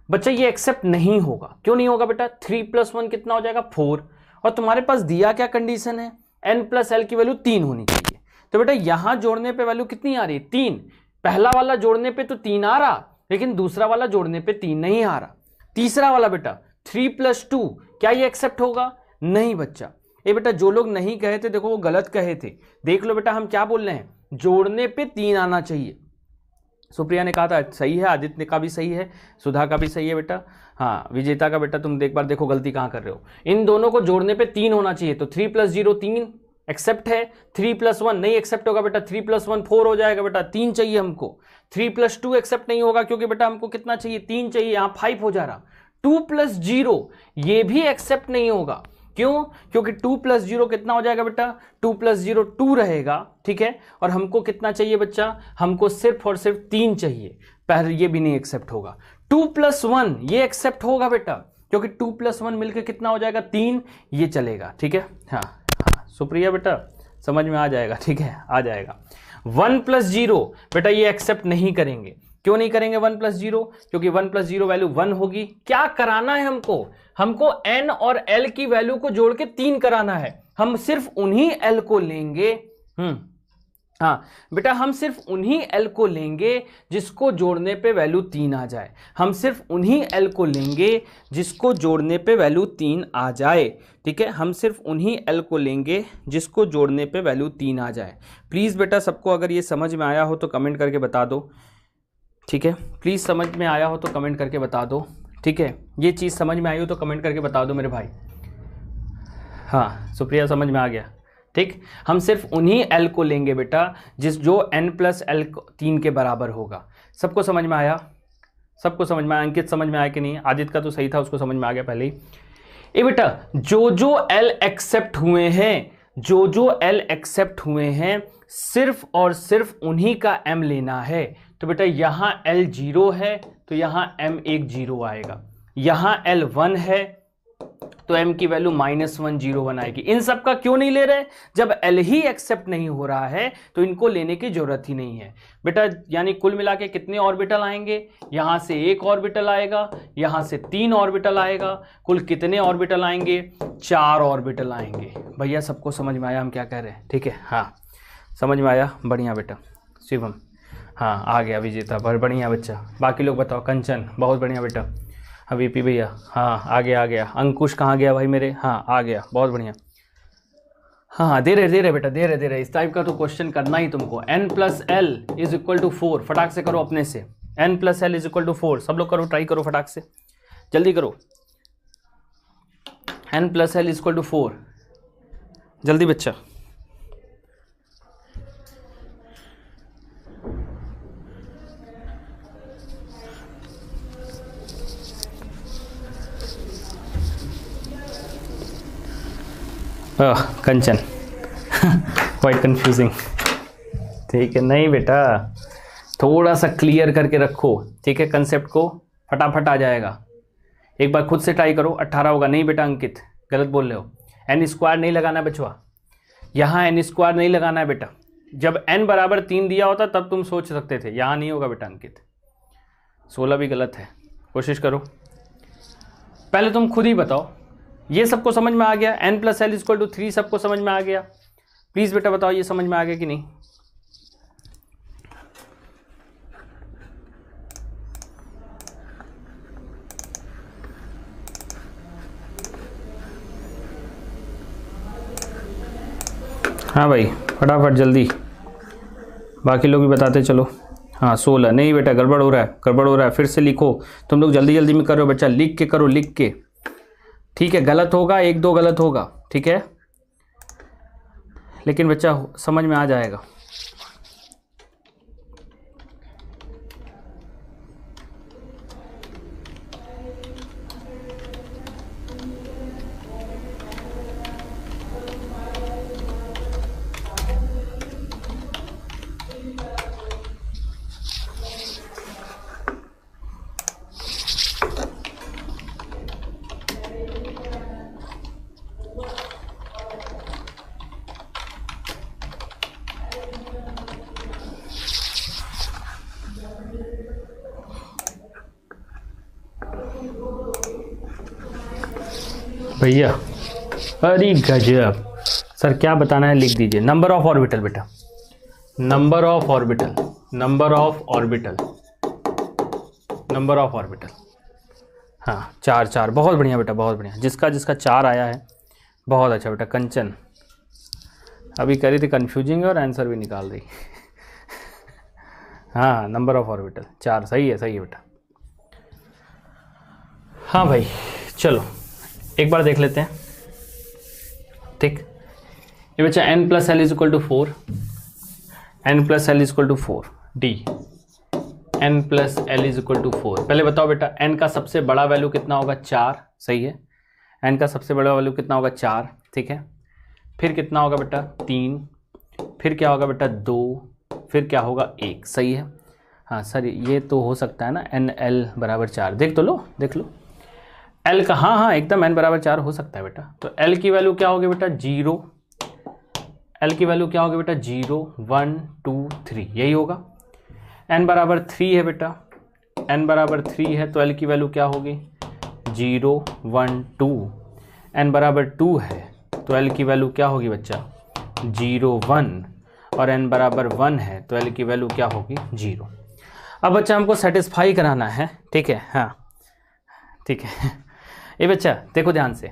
बच्चा ये एक्सेप्ट नहीं होगा, क्यों नहीं होगा बेटा, 3 + 1 कितना हो जाएगा, 4। और तुम्हारे पास दिया क्या कंडीशन है, n + l की वैल्यू 3 होनी चाहिए। तो बेटा यहां जोड़ने पे वैल्यू कितनी आ रही है, 3। पहला वाला जोड़ने पे तो 3 आ रहा, लेकिन दूसरा वाला जोड़ने पे 3 नहीं आ रहा। तीसरा वाला बेटा 3 + 2, क्या ये एक्सेप्ट होगा, नहीं बच्चा। ये बेटा जो लोग नहीं कहे थे देखो वो गलत कहे थे, देख लो बेटा हम क्या बोल रहे हैं, जोड़ने पे 3 आना चाहिए, सुप्रिया ने कहा था सही है, आदित्य का भी सही है, सुधा का भी सही है बेटा। हाँ विजेता का बेटा तुम एक बार देखो गलती कहाँ कर रहे हो। इन दोनों को जोड़ने पे 3 होना चाहिए, तो 3 + 0 3 एक्सेप्ट है, 3 + 1 नहीं एक्सेप्ट होगा बेटा, 3 + 1 4 हो जाएगा बेटा, 3 चाहिए हमको। 3 + 2 एक्सेप्ट नहीं होगा क्योंकि बेटा हमको कितना चाहिए, 3 चाहिए, यहाँ 5 हो जा रहा। 2 + 0 ये भी एक्सेप्ट नहीं होगा, क्यों? क्योंकि 2 + 0 कितना हो जाएगा बेटा, 2 + 0 2 रहेगा, ठीक है। और हमको कितना चाहिए बच्चा, हमको सिर्फ और सिर्फ 3 चाहिए, पहले ये भी नहीं एक्सेप्ट होगा। 2 + 1 ये एक्सेप्ट होगा बेटा, क्योंकि 2 + 1 मिलकर कितना हो जाएगा 3, ये चलेगा, ठीक है। हाँ हाँ सुप्रिया बेटा समझ में आ जाएगा, ठीक है आ जाएगा। 1 + 0 बेटा ये एक्सेप्ट नहीं करेंगे, क्यों नहीं करेंगे 1 + 0, क्योंकि 1 + 0 वैल्यू 1 होगी। क्या कराना है हमको, हमको n और l की वैल्यू को जोड़ के 3 कराना है, हम सिर्फ उन्हीं l को लेंगे। हाँ बेटा हम सिर्फ उन्हीं l को लेंगे जिसको जोड़ने पे वैल्यू 3 आ जाए, हम सिर्फ उन्हीं l को लेंगे जिसको जोड़ने पे वैल्यू 3 आ जाए, ठीक है। हम सिर्फ उन्हीं l को लेंगे जिसको जोड़ने पे वैल्यू 3 आ जाए। प्लीज़ बेटा सबको अगर ये समझ में आया हो तो कमेंट करके बता दो, ठीक है। प्लीज़ समझ में आया हो तो कमेंट करके बता दो, ठीक है। ये चीज़ समझ में आई हो तो कमेंट करके बता दो मेरे भाई। हाँ सुप्रिया समझ में आ गया, ठीक। हम सिर्फ उन्हीं l को लेंगे बेटा जो n + l 3 के बराबर होगा। सबको समझ में आया, सबको समझ में आया। अंकित समझ में आया कि नहीं, आदित्य का तो सही था, उसको समझ में आ गया पहले ही। ए बेटा जो l एक्सेप्ट हुए हैं, जो l एक्सेप्ट हुए हैं सिर्फ और सिर्फ उन्हीं का m लेना है। तो बेटा यहाँ l 0 है तो यहाँ m 1 0 आएगा, यहाँ l 1 है तो m की वैल्यू -1 0 1 आएगी। इन सब का क्यों नहीं ले रहे, जब l ही एक्सेप्ट नहीं हो रहा है तो इनको लेने की जरूरत ही नहीं है बेटा। यानी कुल मिला के कितने ऑर्बिटल आएंगे, यहां से 1 ऑर्बिटल आएगा, यहां से 3 ऑर्बिटल आएगा, कुल कितने ऑर्बिटल आएंगे, 4 ऑर्बिटल आएंगे। भैया सबको समझ में आया हम क्या कह रहे हैं, ठीक है। हाँ समझ में आया, बढ़िया बेटा। शिवम हाँ आ गया, विजेता बढ़िया बच्चा। बाकी लोग बताओ, कंचन बहुत बढ़िया बेटा, वीपी भैया हाँ आ गया। अंकुश कहाँ गया भाई मेरे, हाँ आ गया, बहुत बढ़िया। हाँ दे रहे बेटा, दे रहे। इस टाइप का तो क्वेश्चन करना ही तुमको। n + l = 4, फटाक से करो अपने से। n + l = 4, सब लोग करो, ट्राई करो फटाक से, जल्दी करो। n + l = 4, जल्दी बच्चा। कंचन क्वाइट कंफ्यूजिंग, ठीक है। नहीं बेटा थोड़ा सा क्लियर करके रखो, ठीक है, कंसेप्ट को, फटाफट आ जाएगा। एक बार खुद से ट्राई करो, 18 होगा। नहीं बेटा अंकित गलत बोल रहे हो, n² नहीं लगाना है बचवा, यहाँ n² नहीं लगाना है बेटा। जब n = 3 दिया होता तब तुम सोच सकते थे, यहाँ नहीं होगा बेटा अंकित। 16 भी गलत है, कोशिश करो। पहले तुम खुद ही बताओ, ये सबको समझ में आ गया, n + l = 3 सबको समझ में आ गया। प्लीज़ बेटा बताओ ये समझ में आ गया कि नहीं। हाँ भाई फटाफट जल्दी, बाकी लोग भी बताते चलो। हाँ 16 नहीं बेटा, गड़बड़ हो रहा है, फिर से लिखो। तुम लोग जल्दी में करो बच्चा, लिख के करो, लिख के, ठीक है। गलत होगा, 1-2 गलत होगा, ठीक है, लेकिन बच्चा समझ में आ जाएगा। भैया अरे गजब, सर क्या बताना है लिख दीजिए। नंबर ऑफ ऑर्बिटल बेटा, नंबर ऑफ ऑर्बिटल, हाँ 4, बहुत बढ़िया बेटा, बहुत बढ़िया। जिसका 4 आया है बहुत अच्छा बेटा। कंचन अभी करी थी कन्फ्यूजिंग और आंसर भी निकाल रही हाँ नंबर ऑफ ऑर्बिटल 4, सही है बेटा। हाँ भाई चलो एक बार देख लेते हैं, ठीक। ये बच्चा n plus l is equal to 4, n plus l is equal to 4, D n plus l is equal to 4। पहले बताओ बेटा n का सबसे बड़ा वैल्यू कितना होगा, 4, सही है। n का सबसे बड़ा वैल्यू कितना होगा, 4, ठीक है। फिर कितना होगा बेटा, 3, फिर क्या होगा बेटा 2, फिर क्या होगा 1, सही है। हाँ सर ये तो हो सकता है ना, n l बराबर 4, देख लो l का, हाँ एकदम n बराबर 4 हो सकता है बेटा। तो l की वैल्यू क्या होगी बेटा 0, l की वैल्यू क्या होगी बेटा 0 1 2 3, यही होगा। n बराबर 3 है बेटा, n बराबर 3 है तो l की वैल्यू क्या होगी 0 1 2, n बराबर 2 है तो l की वैल्यू क्या होगी बच्चा 0 1, और n बराबर 1 है तो l की वैल्यू क्या होगी 0। अब बच्चा हमको सेटिस्फाई कराना है, ठीक है, हाँ ठीक है। ये बच्चा देखो ध्यान से,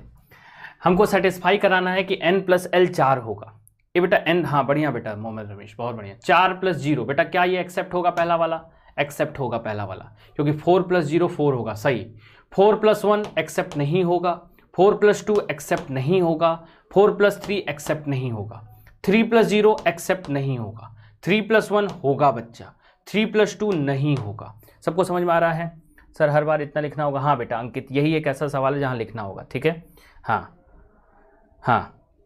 हमको सेटिस्फाई कराना है कि n प्लस एल 4 होगा। ये बेटा n, हाँ बढ़िया बेटा मोहम्मद रमेश, बहुत बढ़िया। 4 प्लस 0 बेटा, क्या ये एक्सेप्ट होगा पहला वाला, एक्सेप्ट होगा पहला वाला, क्योंकि 4 प्लस 0 4 होगा, सही। 4 प्लस 1 एक्सेप्ट नहीं होगा, 4 प्लस 2 एक्सेप्ट नहीं होगा, 4 प्लस 3 एक्सेप्ट नहीं होगा, 3 प्लस 0 एक्सेप्ट नहीं होगा, 3 प्लस 1 होगा बच्चा, 3 प्लस 2 नहीं होगा। सबको समझ में आ रहा है? सर हर बार इतना लिखना होगा? हाँ बेटा अंकित, यही एक ऐसा सवाल है जहाँ लिखना होगा, ठीक है।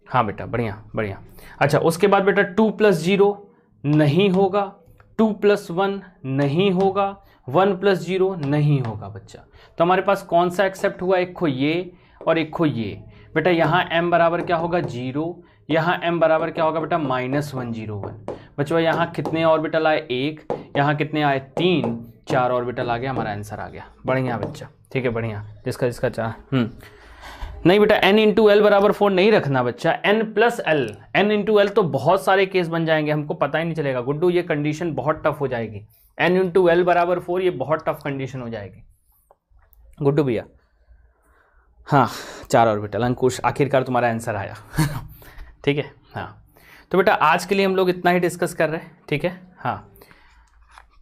हाँ बेटा बढ़िया। अच्छा उसके बाद बेटा 2 प्लस 0 नहीं होगा, 2 प्लस 1 नहीं होगा, 1 प्लस 0 नहीं होगा बच्चा। तो हमारे पास कौन सा एक्सेप्ट हुआ, एक खो ये और एक खो ये। बेटा यहाँ m बराबर क्या होगा 0, यहाँ m बराबर क्या होगा बेटा -101। बच्चों यहाँ कितने ऑर्बिटल आए, 1, यहाँ कितने आए 3, 4 ऑर्बिटल आ गया, हमारा आंसर आ गया। बढ़िया बच्चा, ठीक है बढ़िया, जिसका चाह। नहीं बेटा n इंटू एल बराबर 4 नहीं रखना बच्चा, n plus L, n into L तो बहुत सारे केस बन जाएंगे, हमको पता ही नहीं चलेगा। गुड्डू ये कंडीशन बहुत टफ हो जाएगी, n इंटू एल बराबर 4 ये बहुत टफ कंडीशन हो जाएगी गुड्डू भैया। हाँ 4 ऑर्बिटल, अंकुश आखिरकार तुम्हारा आंसर आया। ठीक है हाँ, तो बेटा आज के लिए हम लोग इतना ही डिस्कस कर रहे हैं, ठीक है। हाँ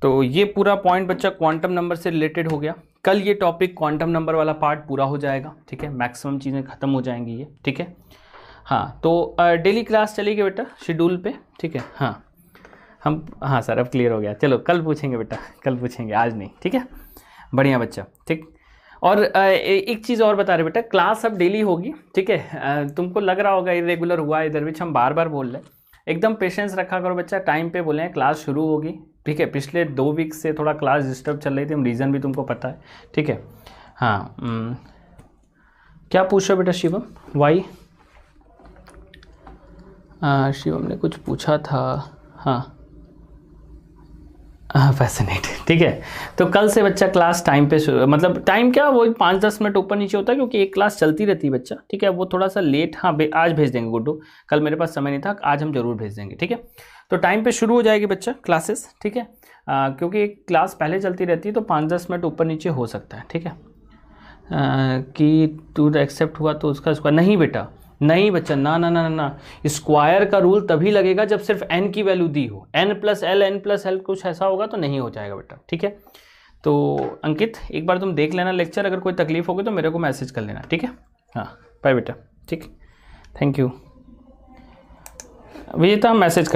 तो ये पूरा पॉइंट बच्चा क्वांटम नंबर से रिलेटेड हो गया। कल ये टॉपिक क्वांटम नंबर वाला पार्ट पूरा हो जाएगा, ठीक है, मैक्सिमम चीज़ें खत्म हो जाएंगी ये, ठीक है। हाँ तो डेली क्लास चलेगी बेटा शेड्यूल पे, ठीक है। हाँ सर अब क्लियर हो गया, चलो कल पूछेंगे बेटा, कल पूछेंगे आज नहीं, ठीक है। बढ़िया बच्चा, ठीक। और एक चीज़ और बता रहे बेटा, क्लास अब डेली होगी, ठीक है। तुमको लग रहा होगा इरेगुलर हुआ इधर बीच, हम बार बार बोल रहे हैं, एकदम पेशेंस रखा करो बच्चा, टाइम पे बोले क्लास शुरू होगी, ठीक है। पिछले 2 वीक से थोड़ा क्लास डिस्टर्ब चल रही थी, हम रीज़न भी तुमको पता है, ठीक है। हाँ क्या पूछ रहे बेटा शिवम, वाई? शिवम ने कुछ पूछा था, हाँ फैसिनेट, ठीक है। तो कल से बच्चा क्लास टाइम पे मतलब टाइम क्या वो 5-10 मिनट ऊपर नीचे होता है, क्योंकि एक क्लास चलती रहती है बच्चा, ठीक है। वो थोड़ा सा लेट, हाँ आज भेज देंगे गुड्डू, कल मेरे पास समय नहीं था, आज हम जरूर भेज देंगे, ठीक है। तो टाइम पे शुरू हो जाएगी बच्चा क्लासेस, ठीक है। क्योंकि एक क्लास पहले चलती रहती है तो 5-10 मिनट ऊपर नीचे हो सकता है, ठीक है। कि टू एक्सेप्ट हुआ तो उसका नहीं बेटा, नहीं बच्चा, ना, स्क्वायर का रूल तभी लगेगा जब सिर्फ n की वैल्यू दी हो, n प्लस एल कुछ ऐसा होगा तो नहीं हो जाएगा बेटा, ठीक है। तो अंकित एक बार तुम देख लेना लेक्चर, अगर कोई तकलीफ होगी तो मेरे को मैसेज कर लेना, ठीक है। हाँ बाय बेटा, ठीक, थैंक यू। विजेता मैसेज कर